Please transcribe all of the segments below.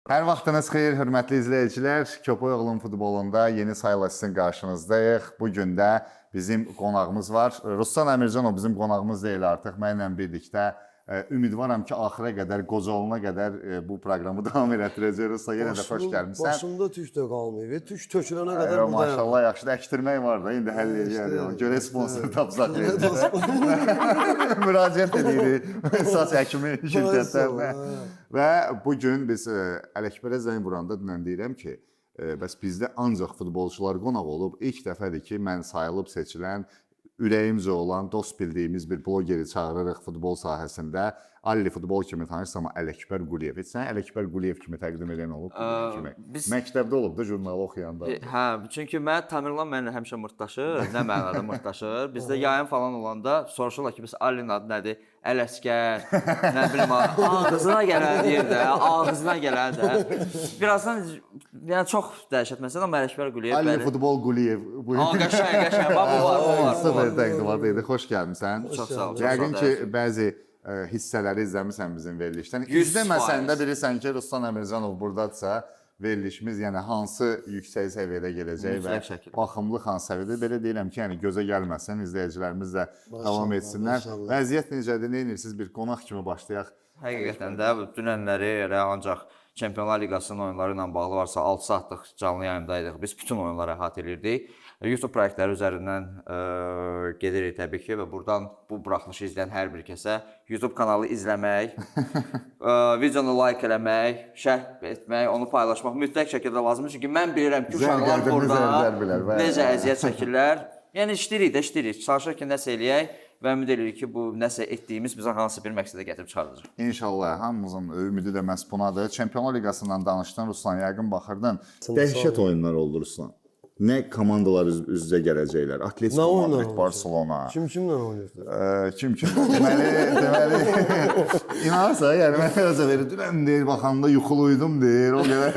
Hər vaxtınız xeyir, hörmətli izləyicilər. Köpək oğlum futbolunda yeni sayıla sizin qarşınızdayıq. Bugün də bizim qonağımız var. Ruslan Əmircanov bizim qonağımız deyil artıq. Mənimlə birlikdə ümidvaram ki, axıra qədər, qocalına qədər bu proqramı davam elətdirəcək. Ruslan, yenə də xoş gəlmişsən. Başımda tük də qalmayıb. Tük tökülənə qədər buradayım. Maşallah, yaxşı da əkdirmək var da. İndi həll edəyək. Görək sponsor tapsaq. Müraciət edirik. Saç həkimi şirkətlərinə. Və bugün biz Ələkbərə zəng vuranda dünən deyirəm ki, bəs bizdə ancaq futbolçular qonaq olub. İlk dəfədir ki, mən sayılıb seçilən, ürəyimcə olan, dost bildiyimiz bir blogeri çağırırıq futbol sahəsində. Ali futbol kimi tanışsın, amma Ələkbər Quliyev. Heç sən Ələkbər Quliyev kimi təqdim edən olub? Məktəbdə olub da jurnalı oxuyanda. Hə, çünki Tamerlan mənlə həmişə mırtdaşır. Nə mənada mırtdaşır? Bizdə yayın falan olanda soruşurlar ki, biz Ali'nin adı nədir? Ələskər, nə bilim, ağzına gələn deyir də, ağzına gələn də. Birazdan, yəni çox dəhşət məsələ, amma Ələkbər Quliyev. Ali futbol Quliyev. Qəşəng, bu var. Süper təqdimat idi, xoş gəlmisən. Çox sağ ol. Yəqin ki, bəzi hissələri izləmirsən bizim verilişdən. İzləməsən də bilirsən ki, Ruslan Əmircanov buradadsa, verilişimiz yəni hansı yüksək səviyyədə gələcək və baxımlıq hansı səviyyədə. Belə deyirəm ki, yəni gözə gəlməsən, izləyicilərimiz də davam etsinlər. Vəziyyət necədir, nə edirsiniz? Bir qonaq kimi başlayaq. Həqiqətən də dünənləri elə ancaq Çempionlar Liqasının oyunları ilə bağlı varsa 6 saatlıq canlı yayımdaydıq. Biz bütün oyunları əhatə edirdik. YouTube proyektləri üzərindən gedirik təbii ki və buradan bu buraxılışı izləyən hər bir kəsə YouTube kanalı izləmək, videonu like eləmək, şərh etmək, onu paylaşmaq mütləq şəkildə lazımdır. Çünki mən bilirəm ki, uşaqlar burada necə əziyyət çəkirlər. Yəni işləyirik. Çalışırıq ki, nəsə eləyək və ümid edirik ki, bu nəsə etdiyimiz bizə hansı bir məqsədə gətirib çıxardacaq. İnşallah, hamımızın ümidi də məhz bunadır. Çempionlar Liqasından danışdın, Ruslan, yəqin baxırdın. Dəhşət oyunlar oldu, Ruslan. Nə komandalar üz-üzə gələcəklər? Atletico Madrid, Barcelona. Kimlə oynayırlar? Kim? Deməli, inanırsa, yəni mən özə verir, dünən deyir, baxanda yuxuluydum deyir, o qədər.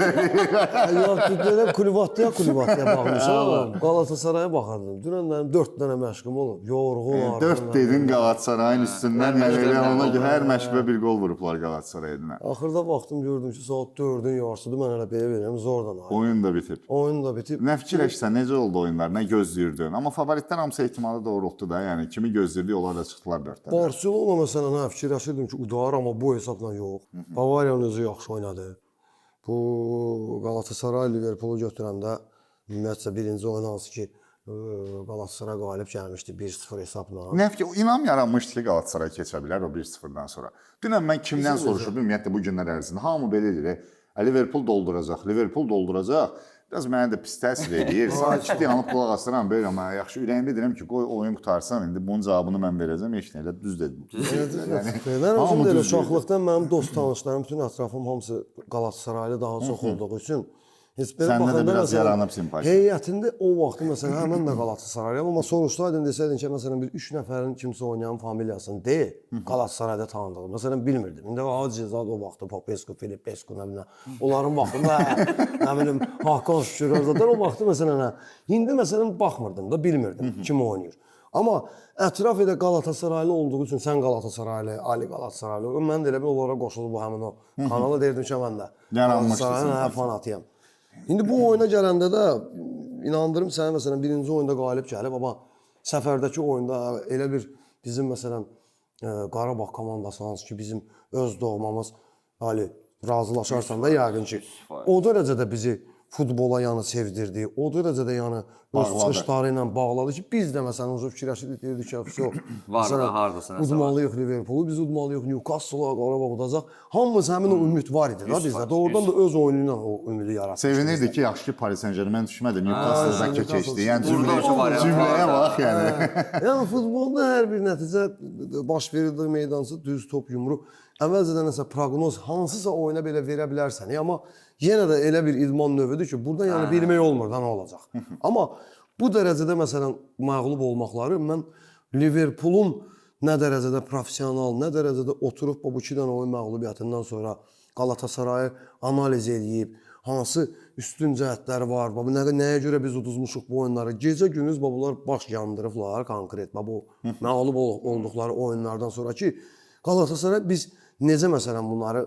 Yox, kulübatlıya baxmışam, Qalatasaraya baxardım. Dünən mənim 4 dənə məşqim olub, yorğun ardım. 4 dedin Qalatasarayın üstündən, ona görə hər məşqə bir qol vurublar Qalatasaray'a. Axırda baxdım, gördüm ki, saat 4-ün yarısıdır, mən elə belə verirəm, zordan ayırım. Oyun da bitib. Nə fikirləşsən, necə oldu oyunlar, nə gözləyirdin? Amma favoritlər hamısı ehtimalı doğrultdu da, yəni kimi gözləyirdik, onlar da çıxdılar 4-dən. Barcelona məsələn, nə fikirləşirdim ki, udar, amma bu hesabla yox. Bavariya özü yaxşı oynadı. Bu Galatasaray Liverpoolu götürəndə ümumiyyətlə birinci oyun hansı ki, Galatasaray qalib gəlmişdi 1-0 hesabla. Nə fikir, inam yaranmışdı ki, Galatasaray keçə bilər o 1-0-dan sonra. Dünən mən kimdən soruşurdum, ümumiyyətlə bu günlər ərzində, hamı belə edir, Liverpool dolduracaq. Biraz mənə də pis təsir edir. Sakitlik yanıb qulaq asıram, belə amma yaxşı ürəyimdə deyirəm ki, qoy oyun qutarsın, indi bunun cavabını mən verəcəm, heç nə elə düz dedim. Mən özüm də elə uşaqlıqdan mənim dost tanışlarım, bütün ətrafım hamısı Qalatasaraylı daha çox olduğu üçün səndə də biraz yaranıb simpatiya. Heyətində o vaxtı məsələn, mən də Qalatasaraylıyam, amma soruşsaydın desəydin ki, məsələn bir 3 nəfərin kimsə oynayan familiyasını de, Qalatasarayda tanıdığım. Məsələn bilmirdim. İndi Hacı-Zad o vaxtı Popescu, Filipescu, nə bilim, onların vaxtında, nə bilim, Hakan Şükürzadə o vaxtı məsələn, indi məsələn baxmırdım da, bilmirdim kim oynayır. Amma ətraf edə Qalatasaraylı olduğu üçün sən Qalatasaraylı, Ali Qalatasaraylı, mən də elə bir onlara qoşulub bu həmin o kanala deyirdim ki, mən də Qalatasarayın fanatıyam. İndi bu oyuna gələndə də inandırım sənə məsələn birinci oyunda qalib gəlib, amma səfərdəki oyunda elə bir bizim məsələn Qarabağ komandası hansı ki bizim öz doğmamız Ali razılaşarsan da yəqin ki o dərəcədə bizi futbola yəni sevdirdi. O dərəcədə yəni öz çıxışları ilə bağladı ki, biz də məsələn uzun fikirləşirdik, deyirdik ki, vəsə var da hardasın. Udmalıyıq Liverpoolu, biz udmalıyıq Newcastle-a, Qarabağ udacaq. Hamımız həmin o ümid var idi da bizdə. Doğrudan da öz oyunu ilə o ümidi yaratdı. Sevinirdik ki, yaxşı ki Paris Saint-Germain düşmədi, Newcastle-dakı keçdi. Yəni cümləyə bax yəni. Yəni futbolda hər bir nəticə baş verildiyi meydançı düz top yumruq. Əvvəlcədən nəsə proqnoz hansısa oyuna belə verə bilərsən. Amma yenə də elə bir idman növüdür ki, burada yəni bilmək olmur da nə olacaq. Amma bu dərəcədə məsələn məğlub olmaqları mən Liverpoolun nə dərəcədə professional, nə dərəcədə oturub bu 2 dənə oyun məğlubiyyətindən sonra Qalatasarayı analiz edib, hansı üstün cəhətləri var, nəyə görə biz uduzmuşuq bu oyunları. Gecə-gündüz bunlar baş yandırıblar konkret bu məğlub olduqları oyunlardan sonra ki, Galatasaray biz necə məsələn bunları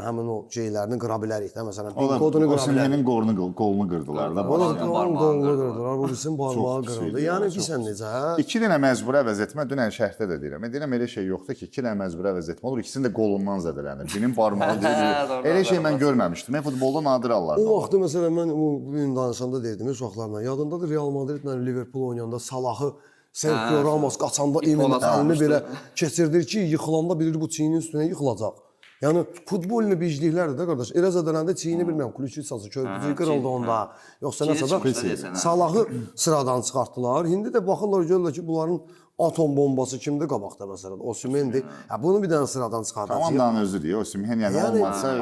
həmin o şeylərini qıra bilərik də, məsələn, O da kodunu qıra bilərik. Osimhenin qolunu qırdılar da. Onun qolunu qırdılar, bu bizim barmağı qırıldı. Yəni bilirsən necə? 2 dənə məcburi əvəz etmə, dünən şərhdə də deyirəm. Deyirəm elə şey yoxdur ki, 2 dənə məcburi əvəz etmə olur, ikisinin də qolundan zədələnir. Birinin barmağı deyir. Elə şey mən görməmişdim. Mən futbolda nadir hallardan. O vaxtda məsələn mən bu gün danışanda deyirdim, uşaqlarla. Yadındadır Real Madridlə Liverpool oynayanda Salahı Sergio Ramos qaçanda əlini belə keçirdir ki, yıxılanda bilir bu çiyinin üstünə yıxılacaq. Yəni futbolunu bicliklərdir də qardaş. Elə zədələndə çiyini bilmirəm, kulüçüsası, körpücü qırıldı onda. Yoxsa nəsə da Salahı sıradan çıxartdılar. İndi də baxırlar görürlər ki, bunların atom bombası kimdir qabaqda məsələn? Osimhendir. Bunu bir dənə sıradan çıxardacaq. Komandanın özü deyir, Osimhen yəni olmasa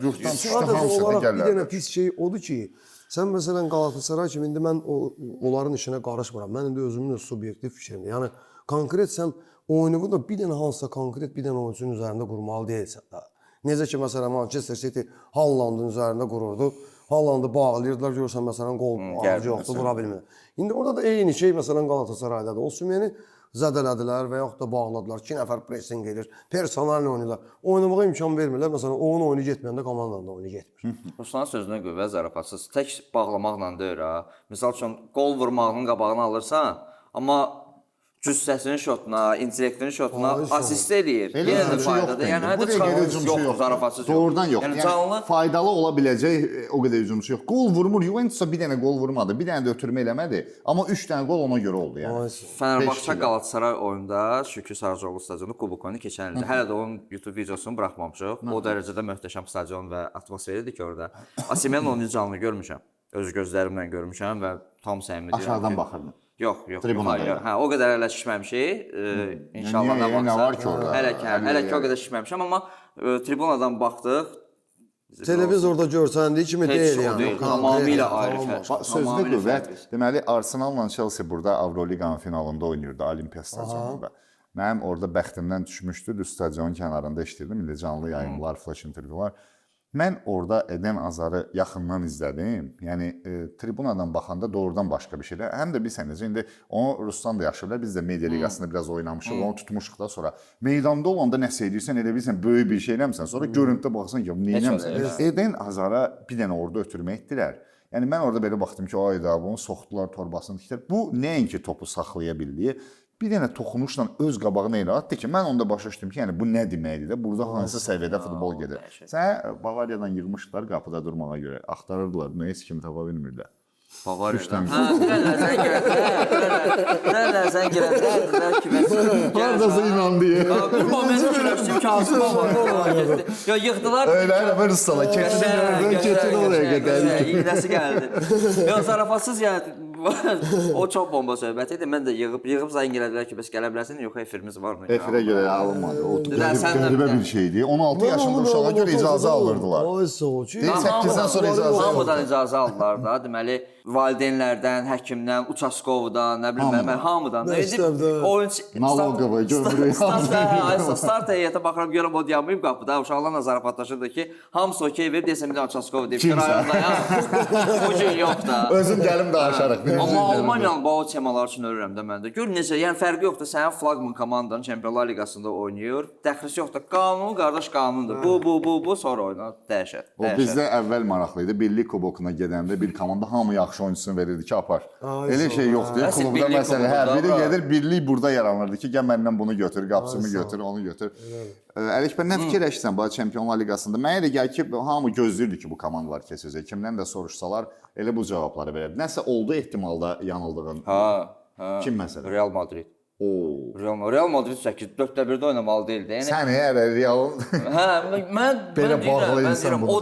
yurtdan çıxdı hamısına Bir gələrlər. dənə pis şey odur ki, sən məsələn Qalatasaray kimi indi mən onların işinə qarışmıram. Mən indi özümün öz subyektiv fikrimdir. Yəni konkret sən oyunu da bir dənə hansısa konkret bir dənə oyunçunun üzərində qurmalı deyilsən də. Necə ki məsələn Manchester City Haalandın üzərində qururdu. Haalandı bağlayırdılar, görürsən məsələn qol ağacı yoxdur, vura bilmir. İndi orada da eyni şey məsələn Qalatasarayda da. Osimheni zədələdilər və yaxud da bağladılar. 2 nəfər pressing edir, personallə oynayırlar. Oynamağa imkan vermirlər. Məsələn, onun oyunu getməyəndə komandanın da oyunu getmir. Ruslanın sözünə qüvvə zarafatsız. Tək bağlamaqla deyil ha. Məsəl üçün qol vurmağının qabağını alırsan, amma cüssəsinin şotuna, intellektinin şotuna asist eləyir. Yenə də faydadır. Yəni hətta çıxarılmış yoxdur, zarafatsız yox. Doğrudan yox. Yəni Yəni canlı faydalı ola biləcək o qədər hücumçu yox. Qol vurmur, Juventus'a bir dənə qol vurmadı, bir dənə də ötürmə eləmədi. Amma 3 dənə qol ona görə oldu yəni. Fenerbahçe Galatasaray oyunda Şükrü Saracoğlu stadionu Kubok oyunu keçən ildə. Hələ də onun YouTube videosunu buraxmamışıq. O dərəcədə möhtəşəm stadion və atmosferidir ki, orada. Osimhen onu canlı görmüşəm. Öz gözlərimlə görmüşəm və tam səmimi deyirəm. Aşağıdan baxırdım. Yox. Tribunada. Hayır. Hə, o qədər hələ şişməmişik. İnşallah Yəni, nə var ki orada? Hələ ki o qədər şişməmişəm, amma tribunadan baxdıq. Televizorda görsəndiyi kimi deyil yəni. Tamamilə ayrı fərq. Sözdə qüvvət. Deməli Arsenal'la Chelsea burada Avroliqanın finalında oynayırdı Olimpiya stadionunda. Mənim orada bəxtimdən düşmüşdü. Düz stadionun kənarında işləyirdim. İndi canlı yayımlar, flash intervyular. Mən orada Eden Azarı yaxından izlədim. Yəni tribunadan baxanda doğrudan başqa bir şeydir. Həm də bilirsən necə indi onu Ruslan da yaxşı bilər. Biz də media liqasında biraz oynamışıq, onu tutmuşuq da sonra. Meydanda olanda nəsə edirsən, elə bilirsən böyük bir şey eləmirsən. Sonra görüntüdə baxsan ki, nə eləmirsən. Eden Azara bir dənə orada ötürmə etdilər. Yəni mən orada belə baxdım ki, ayda bunu soxdular torbasını tikdilər. Bu nəinki topu saxlaya bildiyi, bir dənə toxunuşla öz qabağına elə atdı ki, mən onda başa düşdüm ki, yəni bu nə deməkdir də, burada hansı səviyyədə futbol gedir. Sən Bavariyadan yığmışdılar qapıda durmağa görə, axtarırdılar, bunu heç kim tapa bilmirlər. Bavariyadan. Sən girəsən ki, Hardasa inandı. Bir moment fikirləşdim ki, hansı Bavariyadan. Ya yığdılar. Öyle Rusala keçid oraya gedər. İğnəsi gəldi. Yox, zarafatsız yəni o çox bomba söhbət idi. Mən də yığıb zəng elədilər ki, bəs gələ bilərsən? Yox, efirimiz var mı? Efirə görə alınmadı. O qəribə bir şeydi. 16 yaşında uşağa görə icazə alırdılar. Ay soğucu. 8-dən sonra icazə alırdılar. Hamıdan icazə aldılar da. Deməli, valideynlərdən, həkimdən, uçaskovdan, nə bilim mən hamıdan. Məktəbdən. Naloqova, gömrük. Start heyətə baxıram, görəm o dayanmayıb qapıda. Uşaqlarla zarafatlaşırdı ki, hamısı okey verib, deyəsən bir də uçaskov deyib. Rayonda ya. Bu gün yox da. Özüm gəlim danışarıq. Amma Almaniyanın bu temalar üçün ölürəm də məndə. Gör necə, yəni fərqi yoxdur. Sənin flaqman komandanın Çempionlar Liqasında oynayır. Dəxlisi yoxdur. Qanun, qardaş qanundur. Bu sonra oynar. Dəhşət. O bizdə əvvəl maraqlı idi. Birlik kubokuna gedəndə bir komanda hamı yaxşı oyunçusunu verirdi ki, apar. Elə şey yoxdur. Klubda məsələ hər biri gedir, birlik burada yaranırdı ki, gəl məndən bunu götür, qapısını götür, onu götür. Ələkbər, nə fikirləşsən bu Çempionlar Liqasında? Mənə elə gəlir ki, hamı gözləyirdi ki, bu komandalar keçəcək. Kimdən də soruşsalar, elə bu cavabları verərdi. Nəsə oldu ehtimalda yanıldığın? Kim məsələn? Real Madrid. Real Madrid 4-1-də oynamalı deyildi. Yəni sən əgər Realın mən belə bağlı insan deyirəm, o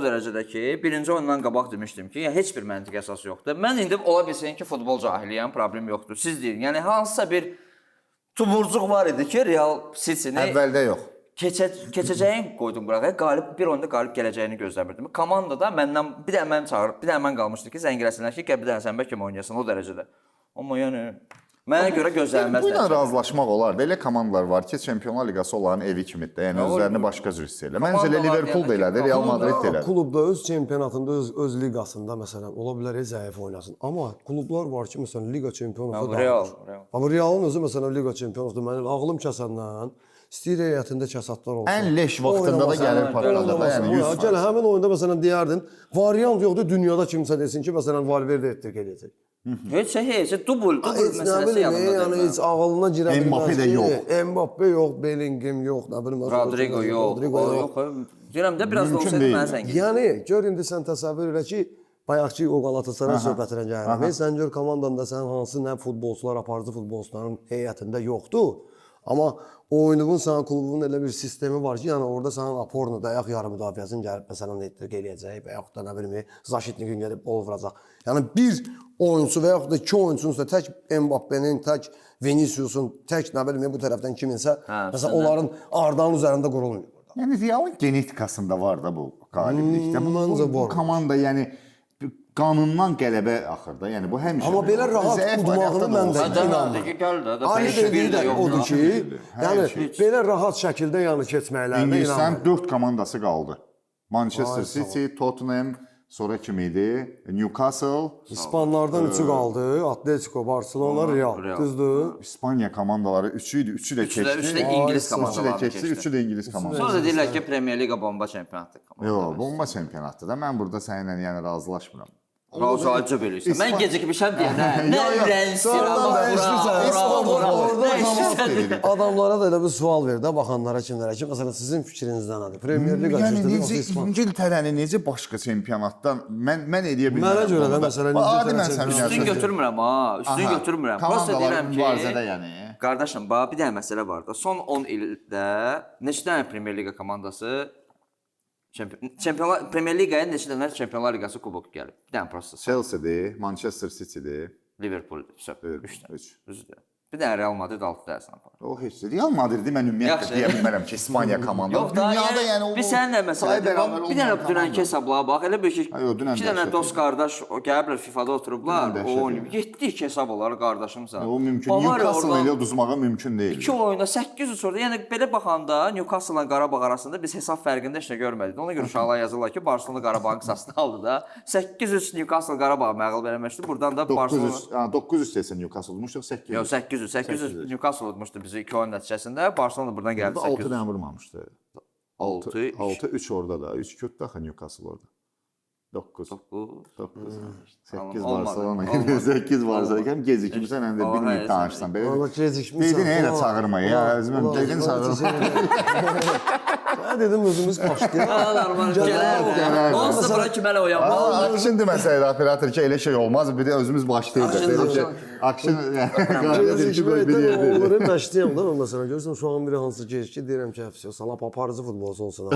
dərəcədə ki, birinci oyundan qabaq demişdim ki, heç bir məntiq əsas yoxdur. Mən indi ola bilsin ki, futbol cahiliyəm, problem yoxdur. Siz deyin. Yəni hansısa bir tuburcuq var idi ki, Real City-ni əvvəldə yox. Keçəcəyin qoydum burağa. Bir oyunda qalib gələcəyini gözləmirdim. Komandada məndən bir dənə mən çağırıb, bir dənə mən qalmışdı ki, zəng eləsinlər ki, gəl bir dənə sən bəlkə oynayasın o dərəcədə. Amma yəni mənə görə gözlənilməz. Bu ilə razılaşmaq olar. Belə komandalar var ki, Çempionlar Liqası onların evi kimidir. Yəni özlərini başqa cür hiss edirlər. Məncə Liverpool da elədir, Real Madrid da elədir. Klubda öz çempionatında, öz liqasında məsələn ola bilər zəif oynasın. Amma klublar var ki, məsələn Liqa çempionluğunda Real. Amma Realın özü məsələn Liqa çempionluğunda mənim ağlım kəsəndən İstəyir heyətində kəsatlar olsun. Ən leş vaxtında da gəlir parkada da, yəni 100%. Gəl həmin oyunda məsələn deyərdin, variant yoxdur, dünyada kimsə desin ki, məsələn Valverde etdir eləyəcək. Heç dubl məsələsi Yəni yadımda. heç ağlına girə bilməz. Mbappe də yox. Mbappe yox, Bellingham yox, nə bilim Rodrigo yox. Deyirəm də biraz da Mümkün olsaydı deyil. mən zəngin. Yəni gör indi sən təsəvvür elə ki, bayaqki o Qalatasaray söhbətinə gəlirəm. Sən gör komandanda sən hansı nə futbolçular, aparıcı futbolçuların heyətində yoxdur. Amma oyunun sənin klubunun elə bir sistemi var ki, yəni orada sənin aporunu dayaq yarım müdafiəsini gəlib məsələn etdir eləyəcək və yaxud da nə bilim Zaşitnikin gəlib gol vuracaq. Yəni bir oyunçu və yaxud da iki oyunçunun üstə tək Mbappe'nin, tək Vinicius'un, tək nə bilim bu tərəfdən kiminsə məsələn onların Arda'nın üzərində qurulmuyor. Yəni Realın genetikasında var da bu qaliblikdə. Bu komanda yəni qanundan qələbə axırda. Yəni bu həmişə. Amma belə rahat udmağını mən də İnanmıram ki, gəl də. Aynı dediyi də odur ki, yəni belə rahat şəkildə yəni keçməklərinə İngilislərin inanmıram. 4 komandası qaldı. Manchester City, Tottenham, sonra kim idi? Newcastle, İspanlardan üçü qaldı. Atletico, Barcelona, Real. Düzdür? İspaniya komandaları üçü idi. Üçü də Üçü də keçdi. İngilis Üçü də komandaları keçdi. keçdi. Üçü də İngilis komandaları. Sonra da deyirlər ki, Premyer Liqa bomba çempionatı. Yox, bomba çempionatdır da. Mən burada səninlə yəni razılaşmıram. Razı acı bilirsən. Mən gecikmişəm deyənə. Nə Adamlara da elə bir sual ver də baxanlara kimlərə ki, məsələn sizin fikrinizdən nədir? Premyer Liqa Yəni keçdi, necə İspan. İngiltərəni necə başqa çempionatdan mən edə bilmərəm. Mənə görə də məsələn İngiltərə Üstün götürmürəm ha. Üstün götürmürəm. Prosta deyirəm ki, mübarizədə yəni. qardaşım, bax bir dənə məsələ var da. Son 10 ildə neçə dənə Premyer Liqa komandası Çempionlar Premyer Liqaya neçə dənə Çempionlar Liqası kuboku gəlib. Bir dənə prosta. Chelsea-dir, Manchester City-dir. Liverpool 3 dənə. 3. Düzdür. Bir dənə Real Madrid 6 dənə aparır. O heç də Real Madrid-i mən ümumiyyətlə deyə bilmərəm ki, İspaniya komandası. Yox da, dünyada yəni o biz səninlə məsələn bir dənə dünənki hesablara bax. Elə bir ki, iki dənə dost qardaş gəliblər FIFA-da oturublar. O 7-2 hesab olar qardaşımsa. O mümkün. Newcastle ilə uduzmağa mümkün deyil. 2 oyunda 800 orada. Yəni belə baxanda Newcastle-la Qarabağ arasında biz hesab fərqində heç nə görmədik. Ona görə uşaqlar yazırlar ki, Barselona Qarabağın qısasını aldı da. 800 Newcastle Qarabağı məğlub eləmişdi. Buradan da Barselona 900 desən Newcastle udmuşduq 800. Yox 800 Newcastle udmuşdu bizi 2 oyun nəticəsində. Barselona buradan gəldi 6 800. dənə vurmamışdı. 6-3 orada da. 3 kötdü axı Newcastle orada. 9. 8 Barcelona. 8 Barcelona. Həm gecikmirsən, həm də bilməyib danışsan. Valla gecikmişsən. Dedin elə çağırma ya. Özümün dedin çağırma. Mən dedim özümüz başlayaq. Gələr. Olsa bura ki mənə oyanma. Akşin deməsəydi operator ki elə şey olmaz. Bir də özümüz başlayacaq. Akşin Onları başlayaq da məsələn görürsən uşağın biri hansı gecikir deyirəm ki, əfsə sala aparıcı futbolçu olsun.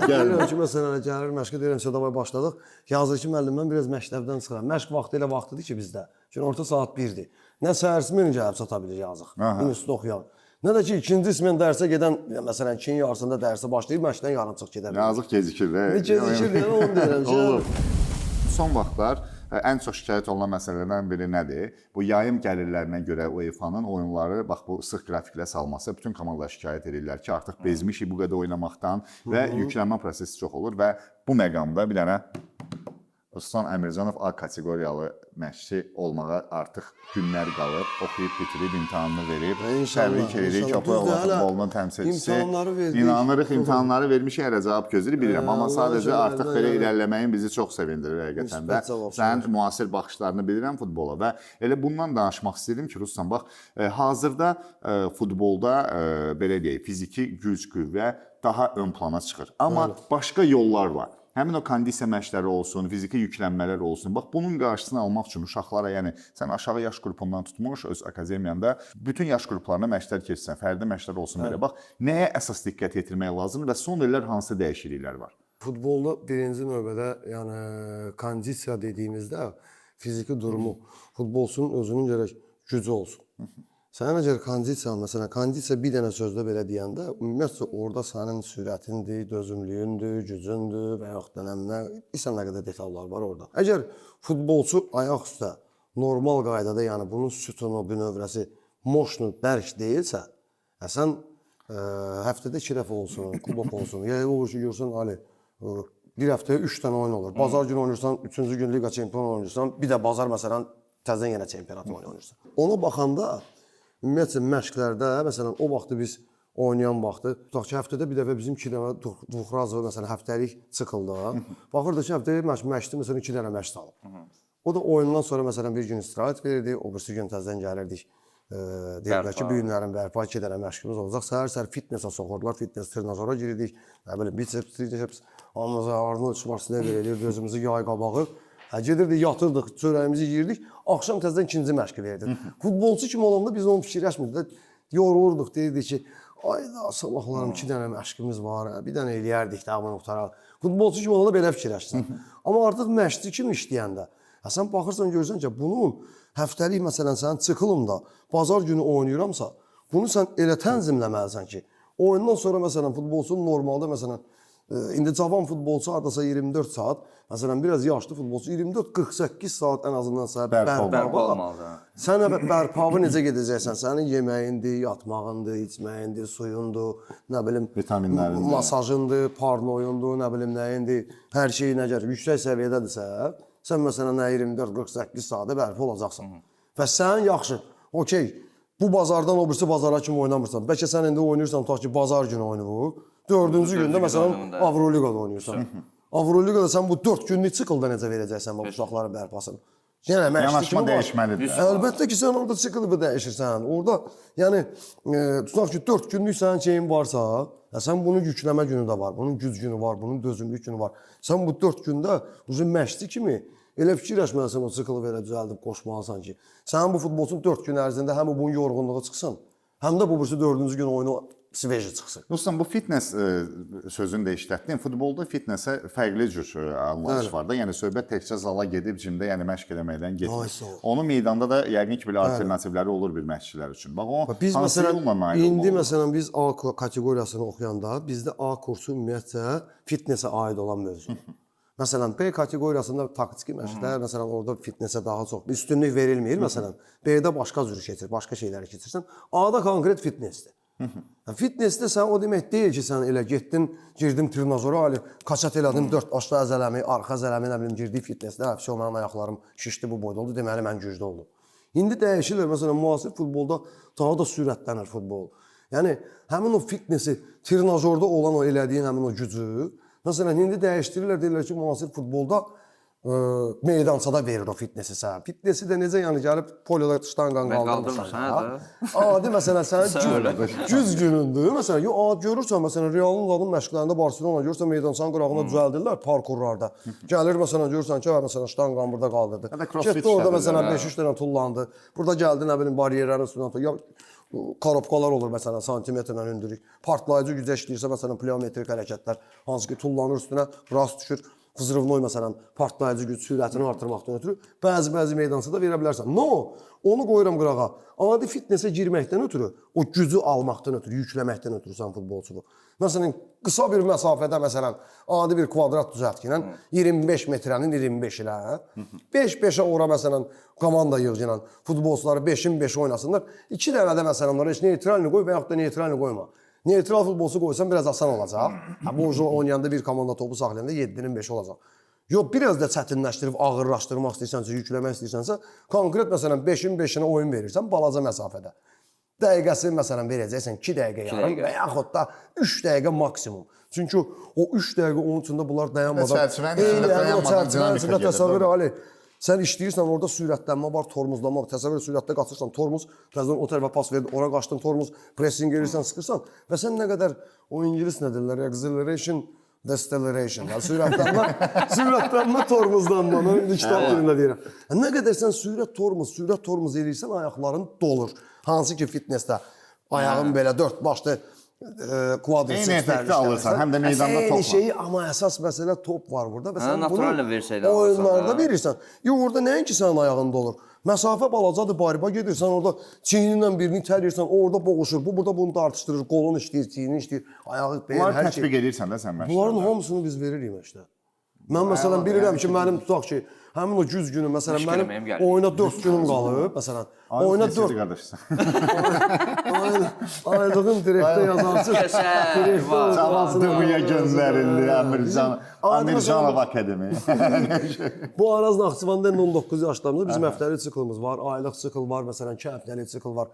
Gəlirəm ki, məsələn gəlir məşqə deyirəm ki, davay başladıq. Yazır ki, müəllim mən biraz məktəbdən çıxıram. Məşq vaxtı elə vaxtıdır ki bizdə. Çünki orta saat 1-dir. Nə səhərsi mən gəlib çata bilir yazıq. Universitet oxuyan. Nə də ki, ikinci mən dərsə gedən, məsələn, ikinci yarısında dərsə başlayıb məşqdən yarımçıq gedə bilir. Yazıq gecikir. Gecikir deyə onu deyirəm ki. Son vaxtlar ən çox şikayət olunan məsələlərdən biri nədir? Bu yayım gəlirlərinə görə UEFA-nın oyunları bax bu sıx qrafiklə salması bütün komandalar şikayət edirlər ki, artıq bezmişik bu qədər oynamaqdan və yüklənmə prosesi çox olur və bu məqamda bir dənə Ruslan Əmircanov A kateqoriyalı məşqçi olmağa artıq günlər qalıb, oxuyub bitirib, imtahanını verib. Təbrik edirik Köpək futbolunun təmsilçisi. İnanırıq, imtahanları vermişik, hələ cavab gözləyirik bilirəm, amma sadəcə artıq belə irəliləməyin bizi çox sevindirir həqiqətən də. Sənin müasir baxışlarını bilirəm futbola və elə bundan danışmaq istəyirdim ki, Ruslan, bax, hazırda futbolda belə deyək, fiziki güc, qüvvə daha ön plana çıxır. Amma başqa yollar var. Həmin o kondisiya məşqləri olsun, fiziki yüklənmələr olsun. Bax bunun qarşısını almaq üçün uşaqlara, yəni sən aşağı yaş qrupundan tutmuş öz akademiyanda bütün yaş qruplarına məşqlər keçsən, fərdi məşqlər olsun belə. Bax nəyə əsas diqqət yetirmək lazımdır və son illər hansı dəyişikliklər var? Futbolda birinci növbədə, yəni kondisiya dediyimizdə fiziki durumu, futbolçunun özünün gərək gücü olsun. Sənin əgər kondisiyan, məsələn, kondisiya bir dənə sözlə belə deyəndə, ümumiyyətcə orada sənin sürətindir, dözümlüyündür, gücündür və yaxud da nə nə qədər detallar var orada. Əgər futbolçu ayaq üstə normal qaydada, yəni bunun sütunu, bünövrəsi, moşnu bərk deyilsə, sən həftədə 2 dəfə olsun, kubok olsun, ya olur ki, görsən, Ali, bir həftəyə 3 dənə oyun olur. Bazar günü oynayırsan, 3-cü gün Liqa çempionu oynayırsan, bir də bazar məsələn təzədən yenə çempionat oynayırsan. Ona baxanda ümumiyyətlə məşqlərdə, məsələn, o vaxtı biz oynayan vaxtı, tutaq ki, həftədə bir dəfə bizim 2 dənə Duxrazov məsələn həftəlik çıxıldı. Baxırdı ki, həftəyə məşqdə məsələn 2 dənə məşq salıb. O da oyundan sonra məsələn bir gün istirahət verirdi, o birisi gün təzədən gəlirdik. Deyirlər ki, bu günlərin bərpa 2 dənə məşqimiz olacaq. Səhər-səhər fitnessa soxurdular, fitness trenajora girdik. Nə bilim, biceps, triceps, Arnold Schwarzenegger eləyirdi, özümüzü yay qabağı. Gedirdik, yatırdıq, çörəyimizi yeyirdik, axşam təzədən ikinci məşqi verirdik. Futbolçu kimi olanda biz onu fikirləşmirdik, yorulurduq, deyirdik ki, ayda sabahlarım 2 dənə məşqimiz var, bir dənə eləyərdik, dağını qutaraq. Futbolçu kimi olanda belə fikirləşsən. Amma artıq məşqçi kimi işləyəndə, sən baxırsan, görürsən ki, bunun həftəlik məsələn sənin çıxılımda bazar günü oynayıramsa, bunu sən elə tənzimləməlisən ki, oyundan sonra məsələn futbolçunun normalda məsələn indi cavan futbolçu hardasa 24 saat, məsələn biraz yaşlı futbolçu 24-48 saat ən azından sənə bərpa olmalıdır. Sən bərpavı necə gedəcəksən? Sənin yeməyindir, yatmağındır, içməyindir, suyundur, nə bilim vitaminlərindir, masajındır, parnoyundur, nə bilim nəyindir, hər şey nə gəlir, yüksək səviyyədədirsə, sən məsələn 24-48 saata bərpa olacaqsan. Və sən yaxşı, okey, bu bazardan o birisi bazara kimi oynamırsan. Bəlkə sən indi oynayırsan, tutaq ki, bazar günü oyunu. 4-cü gündə məsələn Avroligada oynayırsan. Avroligada sən bu 4 günlük siklda necə verəcəksən bu uşaqların bərpasını? Yəni yanaşma dəyişməlidir. Əlbəttə ki, sən orada siklı dəyişirsən. Orada yəni tutaq ki, 4 günlük sənin şeyin varsa, sən bunun yükləmə günü də var, bunun güc günü var, bunun dözümlük günü var. Sən bu 4 gündə uzun məşqçi kimi elə fikirləşməlisən o siklı belə düzəldib qoşmalısan ki, sənin bu futbolçun 4 gün ərzində həm bunun yorğunluğu çıxsın, həm də bu birisi 4-cü gün oyunu sveji çıxsın. Dostum, bu fitness sözünü də işlətdin. Futbolda fitnessə fərqli cür anlayış var da. Yəni söhbət təkcə zala gedib cimdə, yəni məşq eləməkdən getmir. Onun meydanda da yəqin ki, belə alternativləri olur bir məşqçilər üçün. Bax o biz hansı yolla nail olmalı? İndi məsələn biz A kateqoriyasını oxuyanda bizdə A kursu ümumiyyətcə fitnessə aid olan mövzu. Məsələn, B kateqoriyasında taktiki məşqlər, məsələn, orada fitnessə daha çox üstünlük verilmir. Məsələn, B-də başqa cür keçir, başqa şeyləri keçirsən. A-da konkret fitnessdir. Fitnessdə sən o demək deyil ki, sən elə getdin, girdin trenajora, kaçat elədin, 4 başlı əzələmi, arxa əzələmi, nə bilim, girdik fitnessdə, mənim ayaqlarım şişdi, bu boyda oldu, deməli mən güclü oldum. İndi dəyişirlər, məsələn, müasir futbolda daha da sürətlənir futbol. Yəni, həmin o fitnessi, trenajorda olan o elədiyin həmin o gücü, məsələn, indi dəyişdirirlər, deyirlər ki, müasir futbolda meydançada verir o fitnessi sənə. Fitnessi də necə yəni gəlib polyoda ştanqan qaldırmırsan. Adi məsələn sənin güz günündür. Məsələn, görürsən məsələn Realın adın məşqlərində Barselona görürsən meydançanın qırağına düzəldirlər parkurlarda. Gəlir məsələn görürsən ki, məsələn ştanqan burada qaldırdı. Getdi orada məsələn 5-3 dənə tullandı. Burada gəldi nə bilim baryerlərin üstündən ya korobkalar olur məsələn santimetrlə hündürlük. Partlayıcı gücə işləyirsə məsələn plyometrik hərəkətlər hansı ki tullanır üstünə, rast düşür. Vzrıvnoy məsələn partlayıcı güc sürətini artırmaqdan ötürü bəzi meydançada verə bilərsən. No, onu qoyuram qırağa. Adi fitnessə girməkdən ötürü, o gücü almaqdan ötürü, yükləməkdən ötürü sən futbolçunu. Məsələn, qısa bir məsafədə məsələn adi bir kvadrat düzəltginən 25 metrənin 25 ilə 5-5-ə ora məsələn komanda yığılan futbolçuları 5-in 5 oynasınlar. 2 dənə də məsələn onlara heç neytralni qoy və yaxud da neytralni qoyma. Neytral futbolçu qoysan biraz asan olacaq. Bu oynayanda bir komanda topu saxlayanda 7-nin 5 olacaq. Yox, biraz da çətinləşdirib ağırlaşdırmaq istəyirsənsə, yükləmək istəyirsənsə, konkret məsələn 5-in 5-inə oyun verirsən balaca məsafədə. Dəqiqəsi məsələn verəcəksən 2 dəqiqə yarım və yaxud da 3 dəqiqə maksimum. Çünki o 3 dəqiqə onun üçün də bunlar dayanmadan çərçivənin içində təsəvvür ali. Sən işləyirsən, orada sürətlənmə var, tormuzlanma var. Təsəvvür sürətdə qaçırsan, tormuz, təzədən o tərəfə pas verdi, ora qaçdın, tormuz, pressing edirsən, sıxırsan və sən nə qədər o ingilis nə deyirlər, acceleration, deceleration, yəni sürətlənmə tormuzlanmanı kitab dilində deyirəm. Nə qədər sən sürət tormuz edirsən, ayaqların dolur. Hansı ki fitnessdə ayağın belə 4 başlı kvadriseps effekti alırsan, həm də meydanda top var. Şeyi, amma əsas məsələ top var burada və sən bunu oyunlarda verirsən. Yox, orada nəinki sənin ayağında olur. Məsafə balacadır, bariba gedirsən, orada çiyninlə birini itəlirsən, orada boğuşur, bu burada bunu tartışdırır, qolun işləyir, çiynin işləyir, ayağı beyin, hər şey. Bunları tətbiq edirsən də sən məşqlərdə. Bunların hamısını biz veririk məşqdə. Mən məsələn bilirəm ki, mənim tutaq ki, həmin o güz günü məsələn mənim oyuna 4 günüm qalıb, məsələn. Oyuna 4 qardaşsan. Aylığın direktə yazarsın. Cavabdıya göndərildi Əmircanov Akademi. Bu Araz Naxçıvanda 19 yaşlarında bizim həftəlik siklimiz var, aylıq sikl var, məsələn 2 həftəlik sikl var.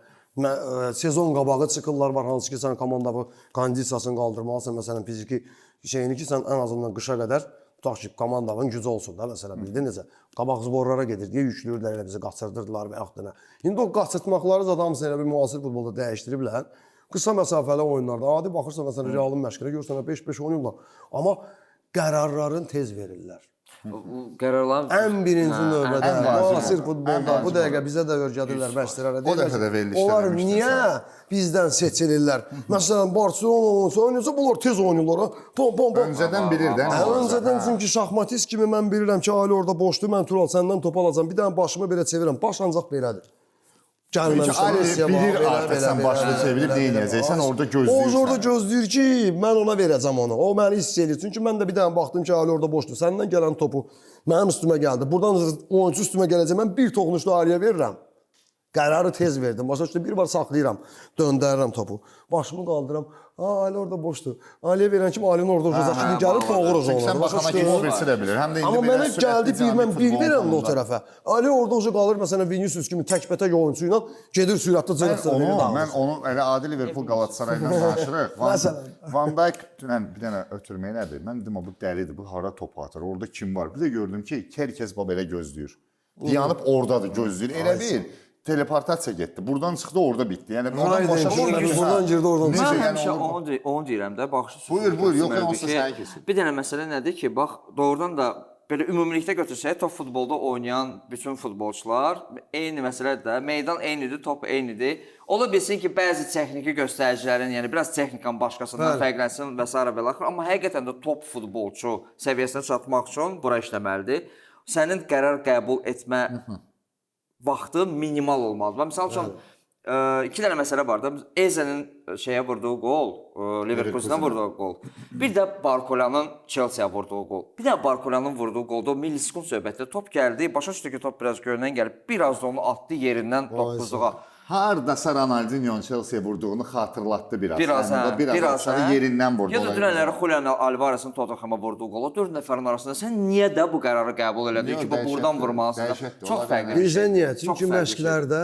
Sezon qabağı çıxırlar var, hansı ki sən komanda bu kondisiyasını qaldırmalısan, məsələn fiziki şeyini ki sən ən azından qışa qədər tutaq ki komandanın gücü olsun da, məsələn bildin necə? Qabaq zborlara gedir deyə yüklüyürlər, elə bizi qaçırdırdılar və yaxud da. İndi o qaçırtmaqları adamsın elə bir müasir futbolda dəyişdiriblər. Qısa məsafəli oyunlarda adi baxırsan məsələn Realın məşqinə görsən 5-5 oynayırlar, amma qərarların tez verirlər. Qərarların Ən birinci növbədə müasir ən futbolda bu vacib dəqiqə bizə də öyrədirlər məşqlərə. O dəfə də verilişdə onlar demişdin niyə bizdən seçilirlər? Məsələn Barselona oynayırsa bunlar tez oynayırlar. Pom pom pom. Öncədən bilirdən. Öncədən çünki şahmatist kimi mən bilirəm ki, Ali orada boşdur, mən Tural səndən top alacağam. Bir dənə başımı belə çevirəm. Baş ancaq belədir. Ali bilir artıq sən başını çevirib neynəyəcəksən, orada gözləyirsən. O orada gözləyir ki, mən ona verəcəm onu. O məni hiss edir. Çünki mən də bir dənə baxdım ki, Ali orada boşdur. Səndən gələn topu mənim üstümə gəldi. Buradan oyunçu üstümə gələcək. Mən bir toxunuşda Aliyə verirəm. Qərarı tez verdim. Başa düşdün, bir var saxlayıram, döndərirəm topu. Başımı qaldıram. Ali orada boşdur. Aliyə verən kimi Alinin orada olacaq. Şimdi gəlib doğuruz onu. Sən baxana ki, birisi də bilir. Həm də indi amma mənə gəldi mən bilmirəm o futbolda. tərəfə. Ali orada uca qalır məsələn Vinicius kimi təkbətək oyunçu ilə gedir sürətli cırıq-cırıq. Mən onu elə adi Liverpool Qalatasarayla danışırıq. Van Dijk dünən bir dənə ötürməyi nədir? Mən dedim bu dəlidir. Bu hara top atır? Orada kim var? Bir də gördüm ki, herkes belə gözləyir. Dayanıb ordadır, gözləyir. Elə bil teleportasiya getdi. Buradan çıxdı, orada bitdi. Yəni oradan başa düşürsən. Buradan girdi, oradan Mən çıxdı. həmişə onu deyirəm də, baxışı. Buyur, yox, onsuz səni kesin. Bir dənə məsələ nədir ki, bax, doğrudan da belə ümumilikdə götürsək, top futbolda oynayan bütün futbolçular eyni məsələdir də, meydan eynidir, top eynidir. Ola bilsin ki, bəzi texniki göstəricilərin, yəni biraz texnikanın başqasından fərqlənsin və s. belə axır, amma həqiqətən də top futbolçu səviyyəsinə çatmaq üçün bura işləməlidir. Sənin qərar qəbul etmə vaxtı minimal olmalıdır. Məsəl üçün, iki dənə məsələ var da, Eze'nin şeyə vurduğu qol, Liverpool'dan vurduğu qol. Bir də Barcolanın Chelsea-yə vurduğu qol. Bir də Barcolanın vurduğu qolda o millisekund söhbətdə top gəldi, başa düşdü ki, top biraz görünən gəlib, biraz da onu atdı yerindən 9-luğa. Hardasa Ronaldinho'nun Chelsea vurduğunu xatırlatdı biraz. Biraz aşağı yerindən vurdu. Ya da dünənləri Julian Alvarez'in Tottenham'a vurduğu qola 4 nəfərin arasında sən niyə də bu qərarı qəbul elədin ki, buradan vurmalısan? Çox fərqli. Bizdə niyə? Çünki məşqlərdə,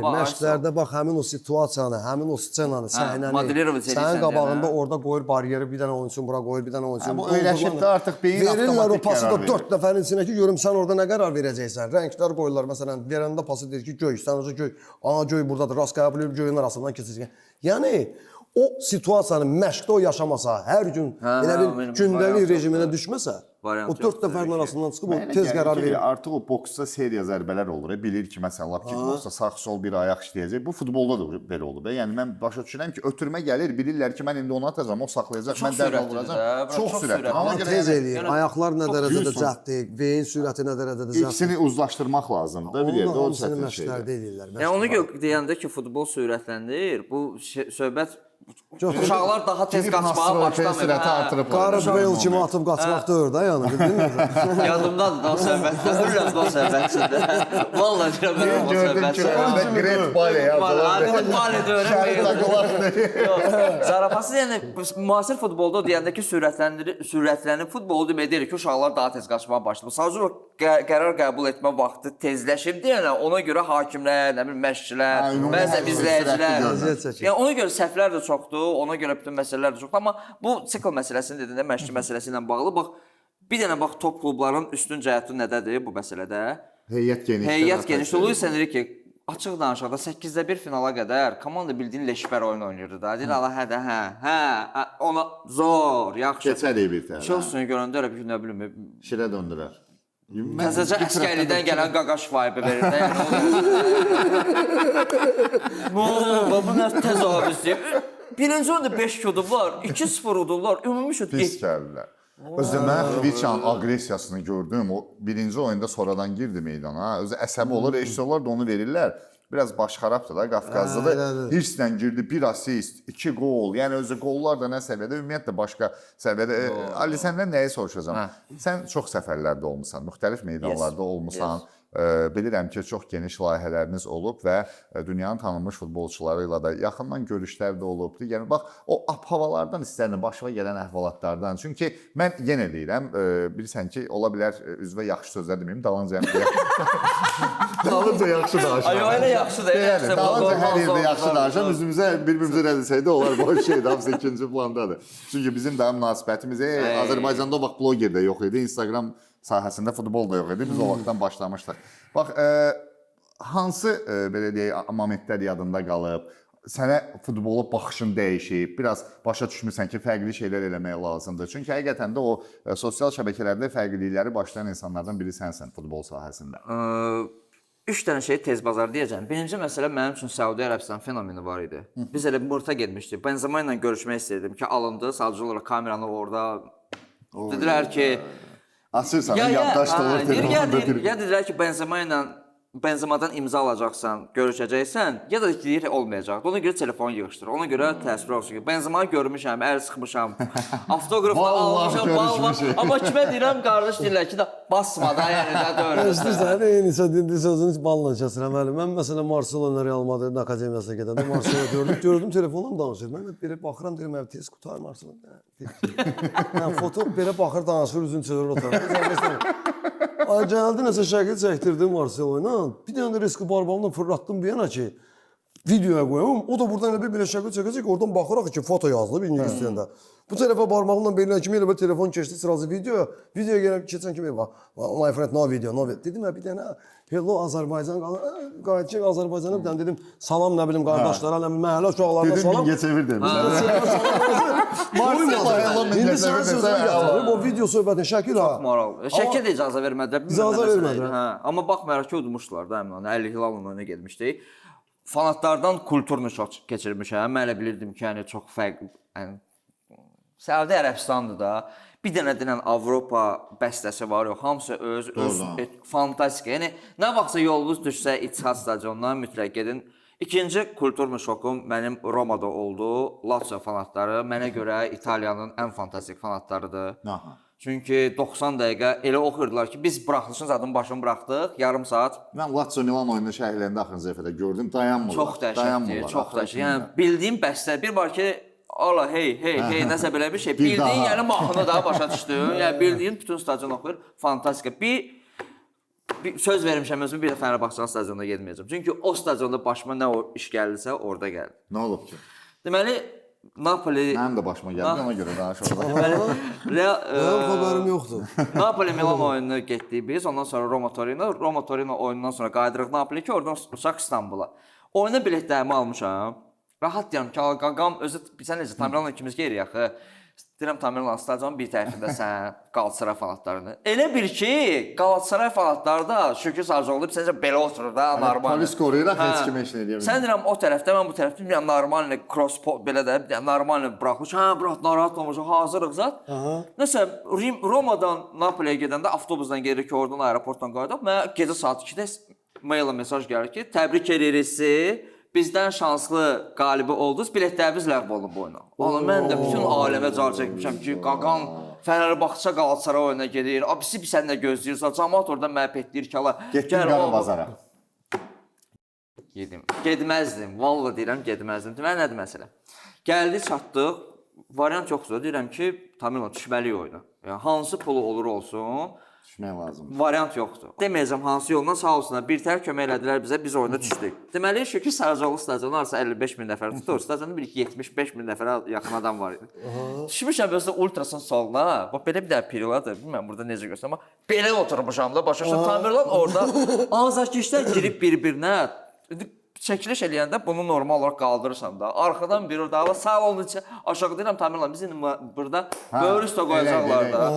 məşqlərdə bax həmin o situasiyanı, həmin o ssenanı, səhnəni, sənin qabağında orada qoyur bariyeri, bir dənə oyunçu bura qoyur, bir dənə oyunçu. Bu öyrəşib də artıq beyin verirlər o pası da 4 nəfərin içinə ki, görüm sən orada nə qərar verəcəksən. Rənglər qoyurlar, məsələn, verəndə pası deyir ki, göy, sən o göy. Göy buradadır, rast qəbul edib göyün arasından keçəcək. Yəni o situasiyanı məşqdə o yaşamasa, hər gün elə bir gündəlik rejiminə düşməsə, o 4 nəfərin arasından çıxıb o tez qərar verir. Artıq o boksda seriya zərbələr olur. Bilir ki, məsələn, lap kickboksda sağ-sol bir ayaq işləyəcək. Bu futbolda da belə olur. Yəni mən başa düşürəm ki, ötürmə gəlir, bilirlər ki, mən indi onu atacağam, o saxlayacaq, mən dərhal vuracağam. Çox sürətli. Amma tez eləyir. Ayaqlar nə dərəcədə cəhddir, beyin sürəti nə dərəcədə cəhddir. İkisini uzlaşdırmaq lazımdır. Bir yerdə o çətin şeydir. eləyirlər. Yəni ona görə deyəndə ki, futbol sürətlənir, bu söhbət uşaqlar daha tez qaçmağa başlamır. Sürəti artırıb. Gareth Bale kimi atıb qaçmaq deyir də, yəni bildinmi? Yadımdadır da o söhbət. Ölürəm də o söhbətində. Vallahi deyirəm o söhbət. Orada Great Bale yazılır. Bale deyirəm. Zarafası yəni müasir futbolda deyəndə ki, sürətlənir futbolu demək deyir ki, uşaqlar daha tez qaçmağa başlayır. Sadəcə o qərar qəbul etmə vaxtı tezləşib deyənə ona görə hakimlər, nə bilim məşqçilər, bəzən izləyicilər. Yəni ona görə səhvlər də çoxdur, ona görə bütün məsələlər də çoxdur, amma bu sikl məsələsini dediyində məşqçi məsələsi ilə bağlı bax bir dənə bax top klubların üstün cəhəti nədədir bu məsələdə? Heyət genişdir. Heyət genişdir. Luis Enrique açıq danışıqda 8-də 1 finala qədər komanda bildiyin leşbər oyun oynayırdı da. Deyir Allah hə, ona zor, yaxşı. Keçərik bir tane. Chelsea-ni görəndə elə bir nə bilim şirə döndürər. Təzəcə əskərlikdən gələn qaqaş vibe verir də. Bu nə təzavüzdür? Birinci oyunda 5 udublar, 2-0 udublar, ümumi şut pis gəldilər. Özü mən Xviçanın aqressiyasını gördüm. O birinci oyunda sonradan girdi meydana. Özü əsəbi olur, eşitsorlar da onu verirlər. Biraz baş xarabdır da Qafqazda da. Hirslə girdi, 1 assist, 2 gol. Yəni özü qollar da nə səviyyədə, ümumiyyətlə başqa səviyyədə. Ali səndən nəyi soruşacağam? Sən çox səfərlərdə olmusan, müxtəlif meydanlarda olmusan. bilirəm ki, çox geniş layihələriniz olub və dünyanın tanınmış futbolçuları ilə də yaxından görüşlər də olub. Yəni bax, o havalardan istərdim, başıma gələn əhvalatlardan. Çünki mən yenə deyirəm, bilirsən ki, ola bilər üzvə yaxşı sözlər deməyim, dalınca dalınca yaxşı danışıram. Ay, elə yaxşı da. Yəni, dalınca hər yerdə yaxşı danışıram, üzümüzə bir-birimizə rəzilsəydə onlar boş şeydir, hamısı ikinci plandadır. Çünki bizim daha münasibətimiz Azərbaycanda o vaxt bloger də yox idi, Instagram sahəsində futbol da yox idi. Biz o vaxtdan başlamışdıq. Bax, hansı belə deyək momentlər yadında qalıb? Sənə futbola baxışın dəyişib, biraz başa düşmüsən ki, fərqli şeylər eləmək lazımdır. Çünki həqiqətən də o sosial şəbəkələrdə fərqlilikləri başlayan insanlardan biri sənsən futbol sahəsində. 3 dənə şey tez bazar deyəcəm. Birinci məsələ mənim üçün Səudiyyə Ərəbistan fenomeni var idi. Biz elə Murta getmişdik. Benzema ilə görüşmək istəyirdim ki, alındı. Sadəcə olaraq kameranı orada dedilər ki, açırsan, yaddaş da olur. Ya dedilər ki, Benzemadan imza alacaqsan, görüşəcəksən, ya da deyir olmayacaq. Ona görə telefon yığışdır. Ona görə təəssüf olsun ki, Benzemanı görmüşəm, əl sıxmışam, avtoqrafını almışam, amma kimə deyirəm, qardaş deyirlər ki, basma da, yəni də döyürəm. İstəyirsən, eynisə dindir sözünü balla kəsirəm. Mən məsələn Barselona Real Madrid akademiyasına gedəndə Barselona gördüm telefonla danışır. Mən belə baxıram, deyirəm, tez qutar Barselona. Mən foto belə baxır, danışır, üzünü çevirir otarır. Ay gəldi nəsə şəkil çəkdirdim Barselona. Bir dənə də riski barbamla fırlatdım bir yana ki, videoya qoyum. O da buradan elə bir şəkil çəkəcək ki, oradan baxıraq ki, foto yazılıb ingilis dilində. Bu tərəfə barmağımla belə kimi elə telefon keçdi sırası videoya. Videoya gəlib keçən kimi bax, my friend no video, no video. Dedim bir dənə hello Azərbaycan qayıtacaq Azərbaycana bir dənə dedim salam nə bilim qardaşlara, nə bilim məhəllə uşaqlarına salam. Dedim Mingəçevir demişlər. İndi sənə sözü yazılıb, o video söhbətin şəkil ha. Maraqlı. Şəkil də icazə vermədilər. İcazə vermədilər. Hə, amma baxmayaraq ki, udmuşdular da həmin onu. Əli Hilalın önünə getmişdik. Fanatlardan kulturnu çox keçirmişəm. Mən elə bilirdim ki, yəni çox fərqli, yəni Səudiyyə Ərəbistandır da. Bir dənə deyən Avropa bəstəsi var, yox, hamısı öz fantastik. Yəni nə vaxtsa yolunuz düşsə İtihad stadionuna mütləq gedin. İkinci kulturlu şokum mənim Romada oldu. Lazio fanatları mənə görə İtaliyanın ən fantastik fanatlarıdır. Çünki 90 dəqiqə elə oxuyurdular ki, biz buraxılışın zadın başını buraxdıq, yarım saat. Mən Lazio Milan oyununu şəhərlərində axırıncı dəfədə gördüm, dayanmırlar. Çox dəhşətdir, çox dəhşət. Yəni bildiyim bəstə bir var ki, Allah hey nəsə belə bir şey. Bildiyin yəni mahnını da başa düşdün. Yəni bildiyin bütün stadion oxuyur. Fantastika. Bir söz vermişəm özümə bir də Fenerbahçe stadionuna getməyəcəm. Çünki o stadionda başıma nə iş gəldisə orada gəldi. Nə olub ki? Deməli Napoli Mənim də başıma gəldi, ona görə danışıram. Deməli xəbərim yoxdur. Napoli Milan oyununa getdik biz. Ondan sonra Roma Torino oyunundan sonra qayıdırıq Napoli ki, oradan uçaq İstanbula. Oyuna biletlərimi almışam. Rahat deyirəm ki, qaqam özü sən necə Tamirlanla ikimiz gedirik axı. Deyirəm Tamirlan stadionun bir tərəfində sən Qalatasaray fanatlarını. Elə bil ki, Qalatasaray fanatları da Şükür Sacıoğlu bizəcə belə oturur da, normal. Polis qoruyuraq heç kim heç nə edə bilmir. Sən deyirəm o tərəfdə, mən bu tərəfdə bir normal cross belə də, normal buraxmış. Hə, brat narahat olmuşuq, hazırıq zət. Nəsə Romadan Napoliyə gedəndə avtobusdan gedirik ki, oradan aeroportdan qayıdıb. Mənə gecə saat 2-də mail mesaj gəlir ki, təbrik edirik sizi. Bizdən şanslı qalibi oldunuz, biletlərimiz ləğv olunub oyuna. Oğlum, mən də bütün aləmə car çəkmişəm ki, qaqam Fenerbahçe Qalatasaray oyuna gedir. Abisi bir sən də gözləyirsən, cəmaət orada məhv etdir ki, ala. Getdin qara bazara. Getməzdim, vallahi deyirəm, getməzdim. Deməli, nədir məsələ? Gəldi, çatdıq, variant yoxdur. Deyirəm ki, Tamila, düşməliyik oyuna. Yəni, hansı pulu olur olsun, düşmək lazımdır. Variant yoxdur. Deməyəcəm hansı yoldan sağ olsunlar. Bir tər kömək elədilər bizə, biz oyuna düşdük. Deməli, Şükür Saracoğlu stadionu arası 55 min nəfər tutur. Stadionda bir 75 min nəfərə yaxın adam var idi. Düşmüşəm özdə ultrason soluna. Bax belə bir də periladır. Bilmirəm burada necə göstərəm, amma belə oturmuşam da başa düşürəm. Tamirlan orada azarkeşlər girib bir-birinə. Çəkiliş eləyəndə bunu normal olaraq qaldırırsan da. Arxadan biri orada sağ olun aşağı deyirəm Tamirlan biz indi burada böyür üstə qoyacaqlar da.